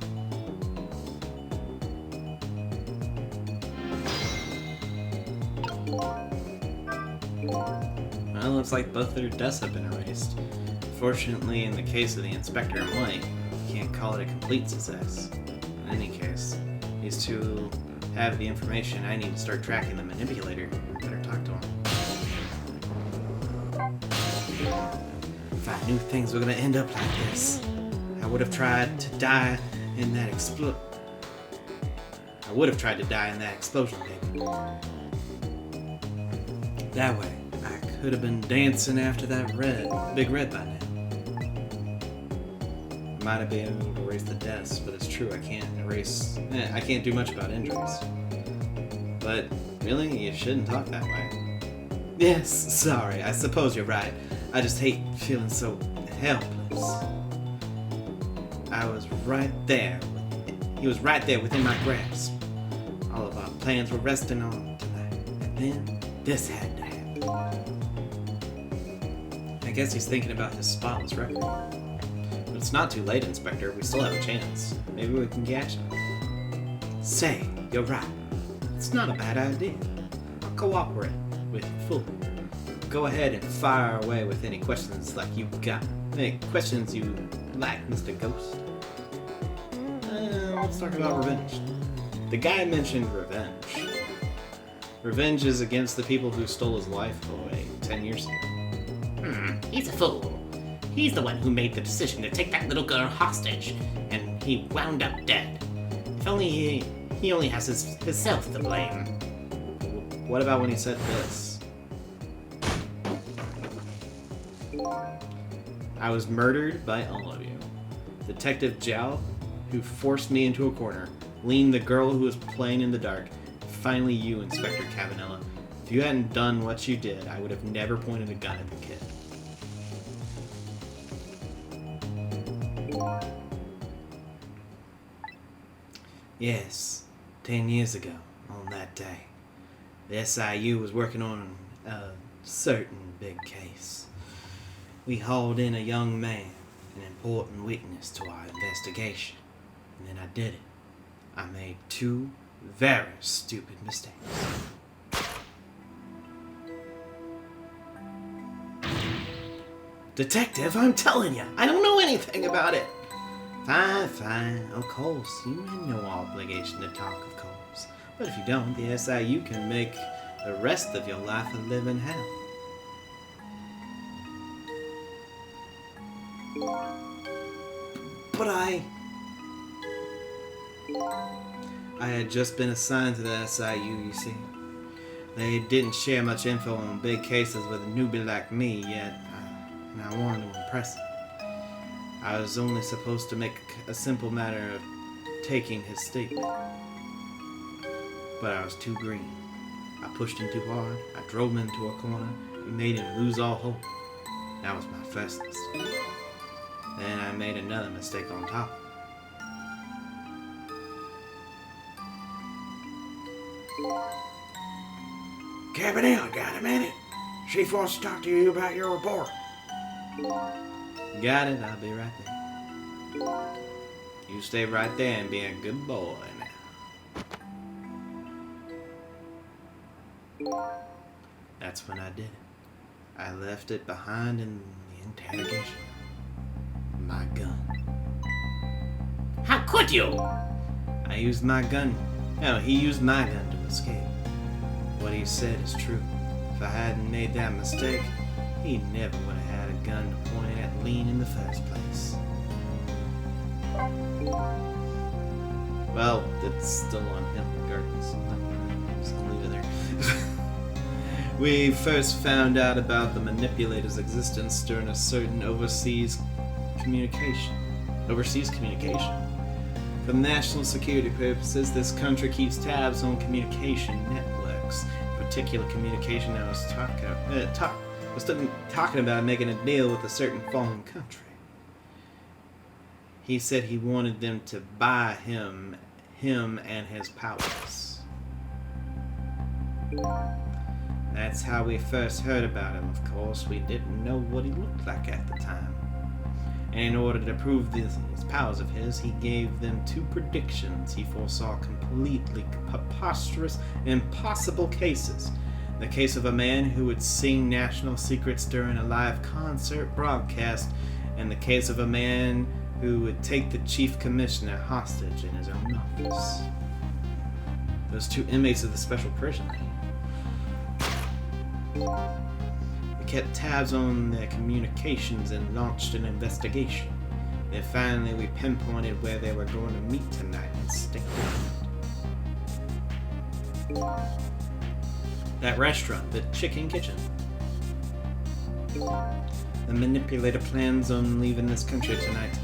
Well, looks like both of their deaths have been erased. Fortunately, in the case of the Inspector in White, you can't call it a complete success. In any case, these two have the information I need to start tracking the manipulator. Better talk to him. If I knew things were gonna end up like this, I would have tried to die in that explosion, baby. That way, I could have been dancing after that big red by now. Might have been able to erase the deaths, but it's true, I can't do much about injuries. But really, you shouldn't talk that way. Yes, sorry, I suppose you're right. I just hate feeling so helpless. He was right there within my grasp. All of our plans were resting on tonight. And then, this had to happen. I guess he's thinking about his spotless record. But it's not too late, Inspector. We still have a chance. Maybe we can catch him. Say, you're right. It's not a bad idea. I'll cooperate with you fully. Go ahead and fire away with any questions like you've got. Any questions you like, Mr. Ghost. Let's talk about revenge. The guy mentioned revenge. Revenge is against the people who stole his life away 10 years ago. He's a fool. He's the one who made the decision to take that little girl hostage, and he wound up dead. If only he only has himself to blame. What about when he said this? I was murdered by all of you. Detective Zhao, who forced me into a corner, Lean, the girl who was playing in the dark, finally you, Inspector Cabenella. If you hadn't done what you did, I would have never pointed a gun at the kid. Yes, 10 years ago, on that day, the SIU was working on a certain big case. We hauled in a young man, an important witness to our investigation, and then I did it. I made two very stupid mistakes. Detective, I'm telling you, I don't know anything about it. Fine, of course, you have no obligation to talk, of course. But if you don't, the SIU can make the rest of your life a living hell. But I had just been assigned to the SIU, you see. They didn't share much info on big cases with a newbie like me yet, and I wanted to impress him. I was only supposed to make a simple matter of taking his statement. But I was too green. I pushed him too hard, I drove him into a corner, and made him lose all hope. That was my first mistake. Then I made another mistake on top. Cabenella, got a minute? Chief wants to talk to you about your report. Got it, I'll be right there. You stay right there and be a good boy now. That's when I did it. I left it behind in the interrogation. My gun. How could you? I used my gun. No, he used my gun to escape. What he said is true. If I hadn't made that mistake, he never would have had a gun to point at Lean in the first place. Well, it's still on him regardless. Just leave it there. We first found out about the manipulator's existence during a certain overseas communication. For national security purposes, this country keeps tabs on communication networks. In particular, communication I was talking about making a deal with a certain foreign country. He said he wanted them to buy him and his powers. That's how we first heard about him, of course. We didn't know what he looked like at the time. And in order to prove these powers of his, he gave them 2 predictions he foresaw completely preposterous and impossible cases. The case of a man who would sing national secrets during a live concert broadcast, and the case of a man who would take the chief commissioner hostage in his own office. Those 2 inmates of the special prison. We kept tabs on their communications and launched an investigation. Then finally we pinpointed where they were going to meet tonight and stick around. That restaurant, the Chicken Kitchen. The manipulator plans on leaving this country tonight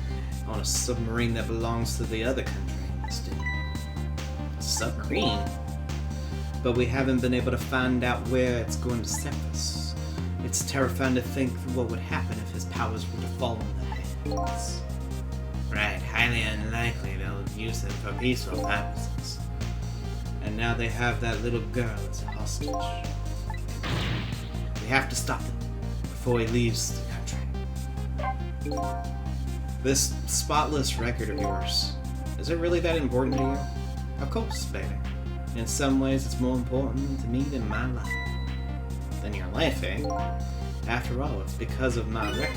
on a submarine that belongs to the other country in the state. A submarine? But we haven't been able to find out where it's going to surface. It's terrifying to think what would happen if his powers were to fall on their hands. Right, highly unlikely they'll use them for peaceful purposes. And now they have that little girl as a hostage. We have to stop him before he leaves the country. This spotless record of yours, is it really that important to you? Of course, baby. In some ways, it's more important to me than my life. Than your life, eh? After all, it's because of my record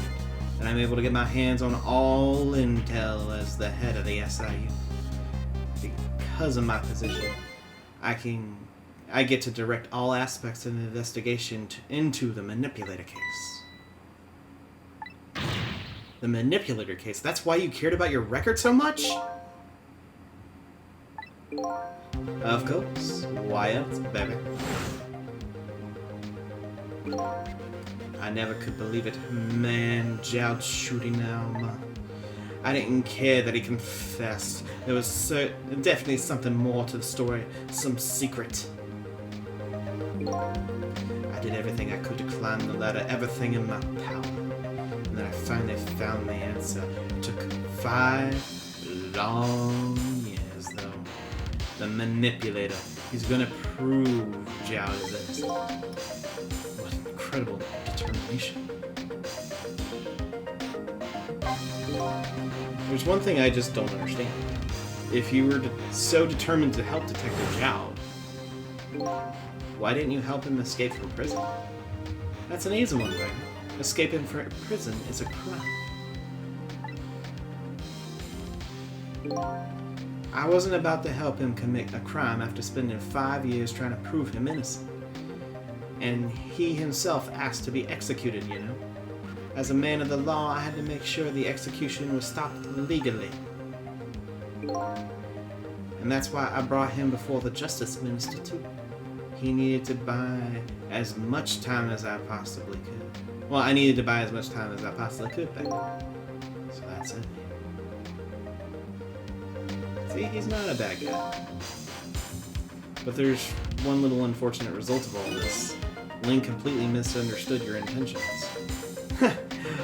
that I'm able to get my hands on all intel as the head of the SIU. Because of my position, I get to direct all aspects of the investigation into the manipulator case. The manipulator case? That's why you cared about your record so much? Of course. Why else, baby? I never could believe it. Man, Jowd's shooting now. I didn't care that he confessed. There was definitely something more to the story. Some secret. I did everything I could to climb the ladder, everything in my power. And then I finally found the answer. It took 5 long years, though. The manipulator. He's gonna prove Jowd is innocent. What incredible determination. There's one thing I just don't understand. If you were so determined to help Detective Jowd, why didn't you help him escape from prison? That's an easy one, right? Escaping from prison is a crime. I wasn't about to help him commit a crime after spending 5 years trying to prove him innocent. And he himself asked to be executed, you know? As a man of the law, I had to make sure the execution was stopped legally. And that's why I brought him before the Justice Minister, too. He needed to buy as much time as I possibly could. Well, I needed to buy as much time as I possibly could back then. So that's it. See, he's not a bad guy. But there's one little unfortunate result of all this. Ling completely misunderstood your intentions.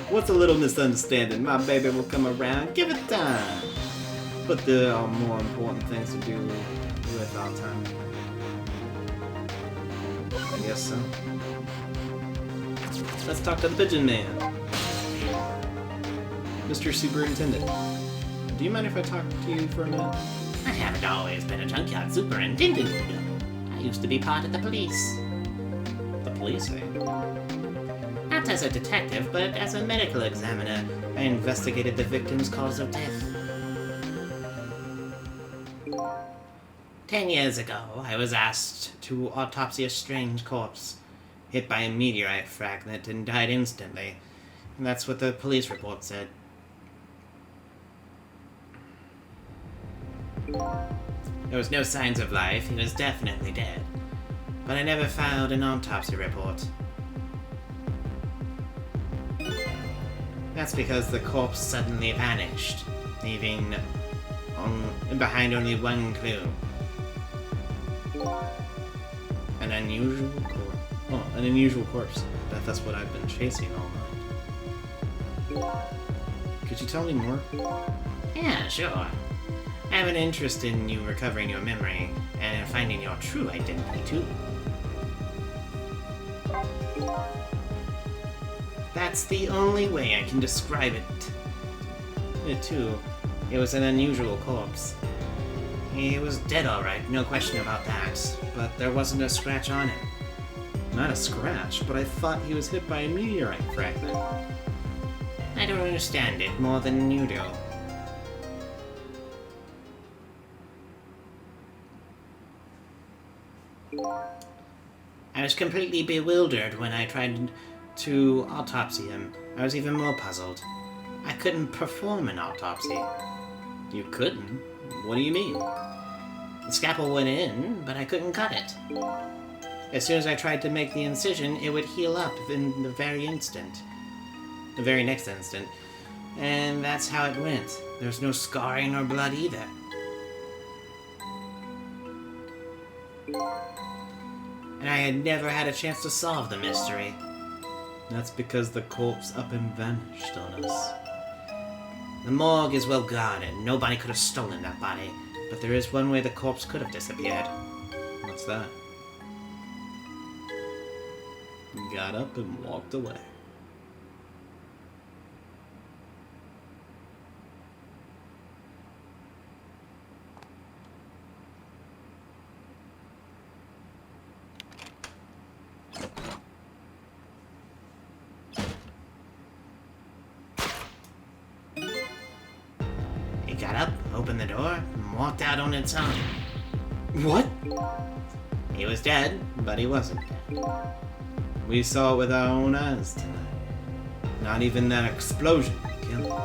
What's a little misunderstanding? My baby will come around. Give it time. But there are more important things to do with our time. I guess so. Let's talk to the Pigeon Man. Mr. Superintendent, do you mind if I talk to you for a minute? I haven't always been a junkyard superintendent. I used to be part of the police. The police, eh? Not as a detective, but as a medical examiner. I investigated the victim's cause of death. 10 years ago, I was asked to autopsy a strange corpse, hit by a meteorite fragment and died instantly. And that's what the police report said. There was no signs of life. He was definitely dead. But I never filed an autopsy report. That's because the corpse suddenly vanished, leaving behind only one clue. An unusual corpse. Oh, an unusual corpse. That's what I've been chasing all night. Could you tell me more? Yeah, sure. I have an interest in you recovering your memory, and in finding your true identity, too. That's the only way I can describe it. admitted, too. It was an unusual corpse. He was dead alright, no question about that. But there wasn't a scratch on him. Not a scratch, but I thought he was hit by a meteorite fragment. I don't understand it more than you do. I was completely bewildered when I tried to autopsy him. I was even more puzzled. I couldn't perform an autopsy. You couldn't? What do you mean? The scalpel went in, but I couldn't cut it. As soon as I tried to make the incision, it would heal up in the very instant. The very next instant. And that's how it went. There's no scarring or blood either. And I had never had a chance to solve the mystery. That's because the corpse up and vanished on us. The morgue is well guarded. Nobody could have stolen that body. But there is one way the corpse could have disappeared. What's that? He got up and walked away. It got up, opened the door, and walked out on its own. What? He was dead, but he wasn't dead. We saw it with our own eyes tonight. Not even that explosion killed him.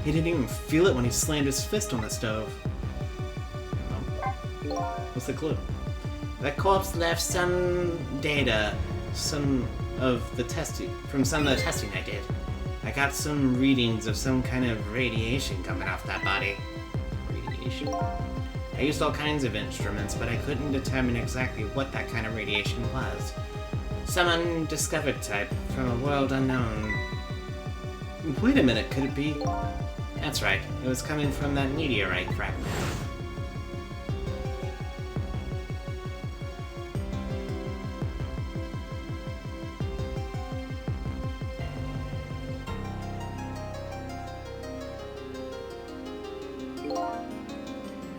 He didn't even feel it when he slammed his fist on the stove. What's the clue? The corpse left some data, from some of the testing I did. I got some readings of some kind of radiation coming off that body. Radiation? I used all kinds of instruments, but I couldn't determine exactly what that kind of radiation was. Some undiscovered type from a world unknown. Wait a minute, could it be? That's right, it was coming from that meteorite fragment.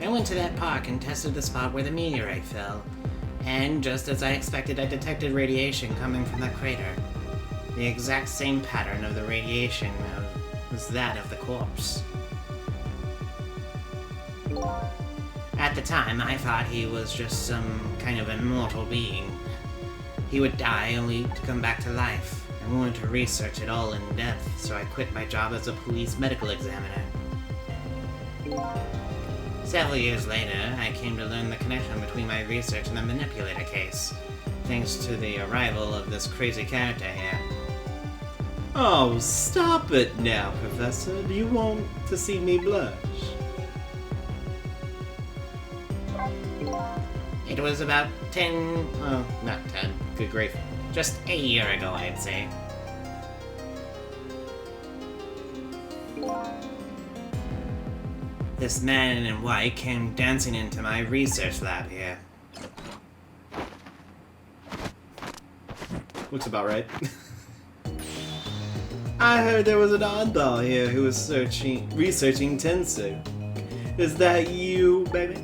I went to that park and tested the spot where the meteorite fell. And just as I expected, I detected radiation coming from that crater. The exact same pattern of the radiation was that of the corpse. At the time, I thought he was just some kind of immortal being. He would die only to come back to life. I wanted to research it all in depth, so I quit my job as a police medical examiner. Several years later, I came to learn the connection between my research and the manipulator case, thanks to the arrival of this crazy character here. Oh, stop it now, Professor. Do you want to see me blush? It was about 10, well, not 10, good grief, just a year ago, I'd say. This man in white came dancing into my research lab here. Looks about right. I heard there was an oddball here who was researching Tensu. Is that you, baby?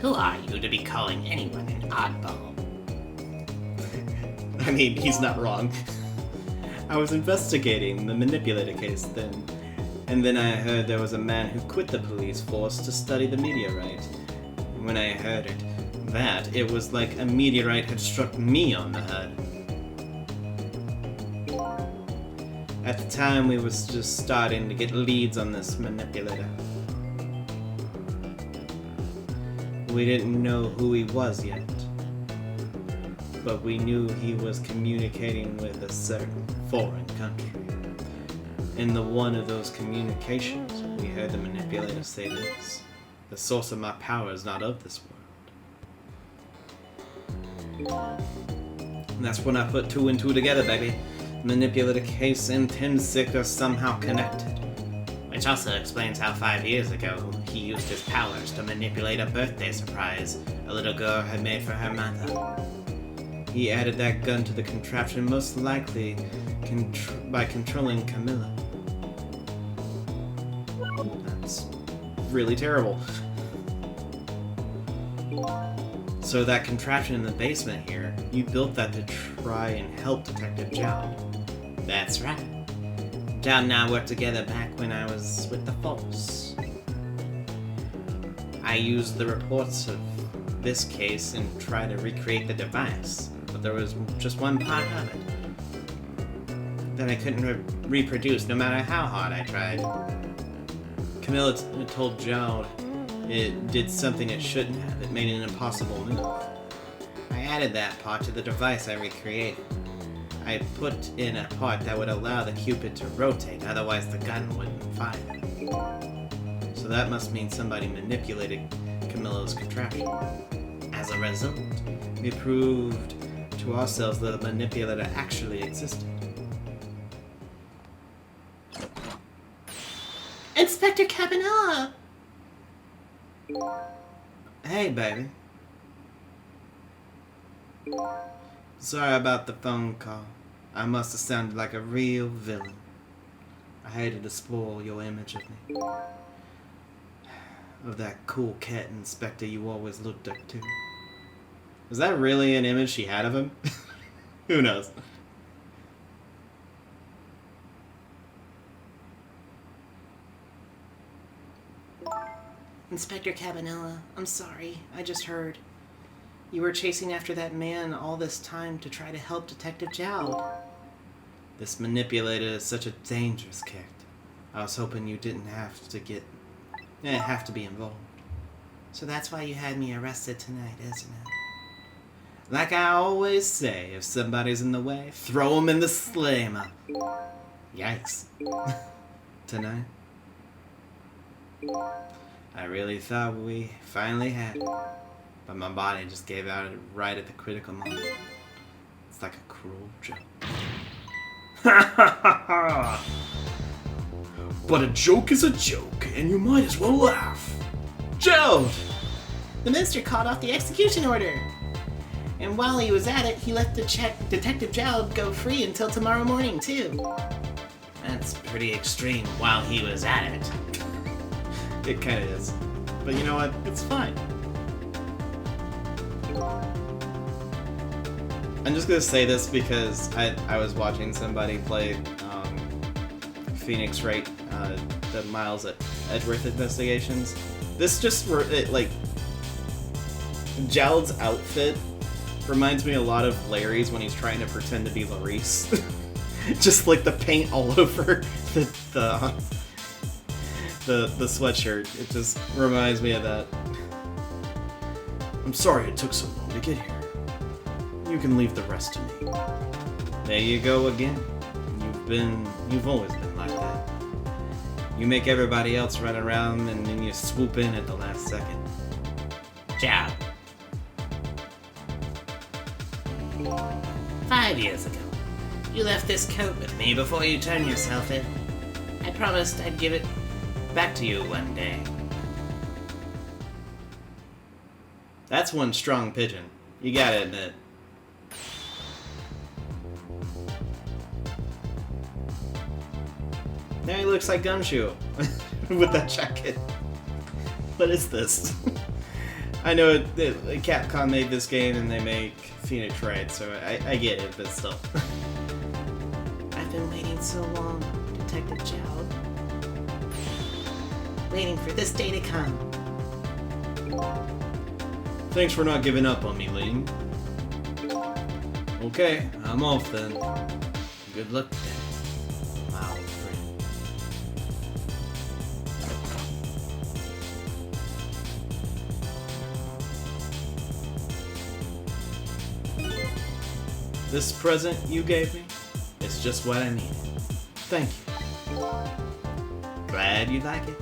Who are you to be calling anyone an oddball? I mean, he's not wrong. I was investigating the manipulator case then, and then I heard there was a man who quit the police force to study the meteorite. When I heard it was like a meteorite had struck me on the head. At the time, we was just starting to get leads on this manipulator. We didn't know who he was yet, but we knew he was communicating with a certain foreign country. In the one of those communications, we heard the manipulator say this: "The source of my power is not of this world." And that's when I put two and two together, baby. Manipulator case and Tensic are somehow connected. Which also explains how 5 years ago he used his powers to manipulate a birthday surprise a little girl had made for her mother. He added that gun to the contraption, most likely by controlling Camilla. That's really terrible. So that contraption in the basement here, you built that to try and help Detective Jowd. That's right. Jowd and I worked together back when I was with the Force. I used the reports of this case and tried to recreate the device, but there was just one part of it that I couldn't reproduce no matter how hard I tried. Camilla told Jowd it did something it shouldn't have. It made an impossible move. I added that part to the device I recreated. I put in a part that would allow the Cupid to rotate, otherwise the gun wouldn't fire. So that must mean somebody manipulated Camilla's contraption. As a result, we proved to ourselves that the manipulator actually existed. Inspector Cabenella! Hey, baby. Sorry about the phone call. I must have sounded like a real villain. I hated to spoil your image of me. Of that cool cat inspector you always looked up to. Was that really an image she had of him? Who knows? Inspector Cabenella, I'm sorry. I just heard. You were chasing after that man all this time to try to help Detective Jowd. This manipulator is such a dangerous character. I was hoping you didn't have to be involved. So that's why you had me arrested tonight, isn't it? Like I always say, if somebody's in the way, throw them in the slammer. Yikes. Tonight? I really thought we finally had it, but my body just gave out right at the critical moment. It's like a cruel joke. But a joke is a joke, and you might as well laugh. Jowd! The minister called off the execution order. And while he was at it, he let Detective Jowd go free until tomorrow morning, too. That's pretty extreme while he was at it. It kind of is. But you know what? It's fine. I'm just going to say this because I was watching somebody play Phoenix Wright, the Miles at Edgeworth Investigations. This just, like, Jowd's outfit reminds me a lot of Larry's when he's trying to pretend to be Larice. Just like the paint all over the sweatshirt. It just reminds me of that. I'm sorry it took so long to get here. You can leave the rest to me. There you go again. You've always been like that. You make everybody else run around and then you swoop in at the last second. Jowd. 5 years ago, you left this coat with me before you turned yourself in. I promised I'd give it back to you one day. That's one strong pigeon. You gotta admit. Now he looks like Gumshoe with that jacket. What is this? I know Capcom made this game and they make Phoenix Wright, so I get it, but still. I've been waiting so long, Detective Jowd. Waiting for this day to come. Thanks for not giving up on me, Ling. Okay, I'm off then. Good luck then, my old friend. This present you gave me is just what I needed. Thank you. Glad you like it.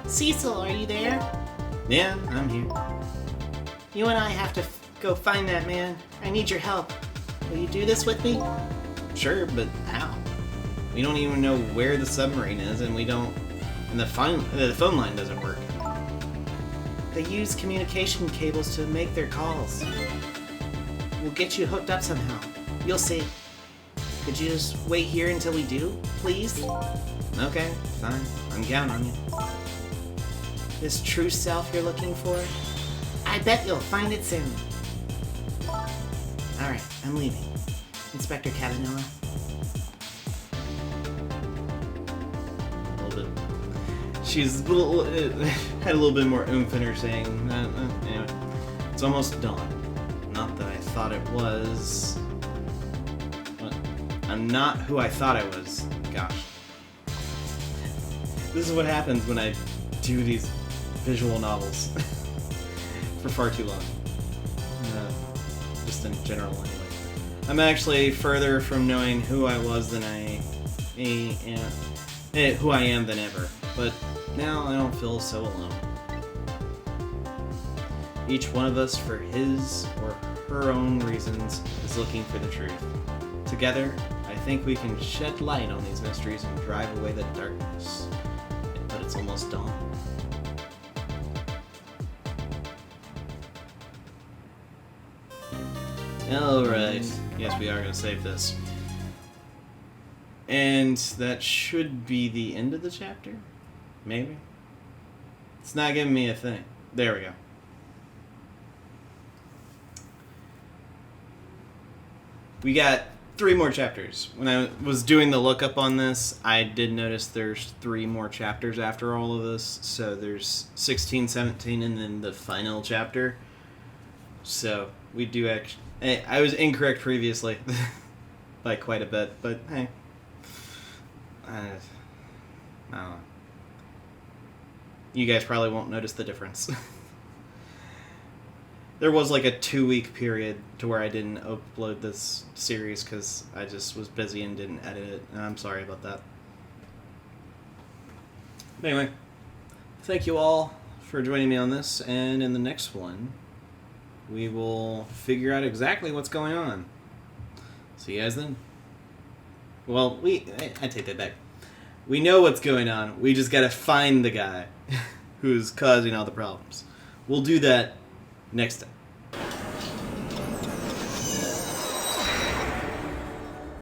Cecil, are you there? Yeah, I'm here. You and I have to go find that man. I need your help. Will you do this with me? Sure, but how? We don't even know where the submarine is, and the phone line doesn't work. They use communication cables to make their calls. We'll get you hooked up somehow. You'll see. Could you just wait here until we do, please? Okay, fine. I'm counting on you. This true self you're looking for? I bet you'll find it soon. Alright, I'm leaving. Inspector Cabenella. A little bit. She's had a little bit more oomph in her saying, anyway, it's almost dawn. Not that I thought it was. I'm not who I thought I was. Gosh. This is what happens when I do these visual novels for far too long. Just in general, anyway. I'm actually further from knowing who I was than who I am than ever. But now I don't feel so alone. Each one of us, for his or her own reasons, is looking for the truth. Together, I think we can shed light on these mysteries and drive away the darkness. But it's almost dawn. Alright. Yes, we are going to save this. And that should be the end of the chapter? Maybe? It's not giving me a thing. There we go. We got 3 more chapters. When I was doing the lookup on this, I did notice there's 3 more chapters after all of this. So there's 16, 17, and then the final chapter. So we do actually... I was incorrect previously by quite a bit, but hey. I don't know. You guys probably won't notice the difference. There was like a 2-week period to where I didn't upload this series because I just was busy and didn't edit it, and I'm sorry about that. But anyway, thank you all for joining me on this, and in the next one, we will figure out exactly what's going on. See you guys then. Well, I take that back. We know what's going on. We just gotta find the guy who's causing all the problems. We'll do that next time.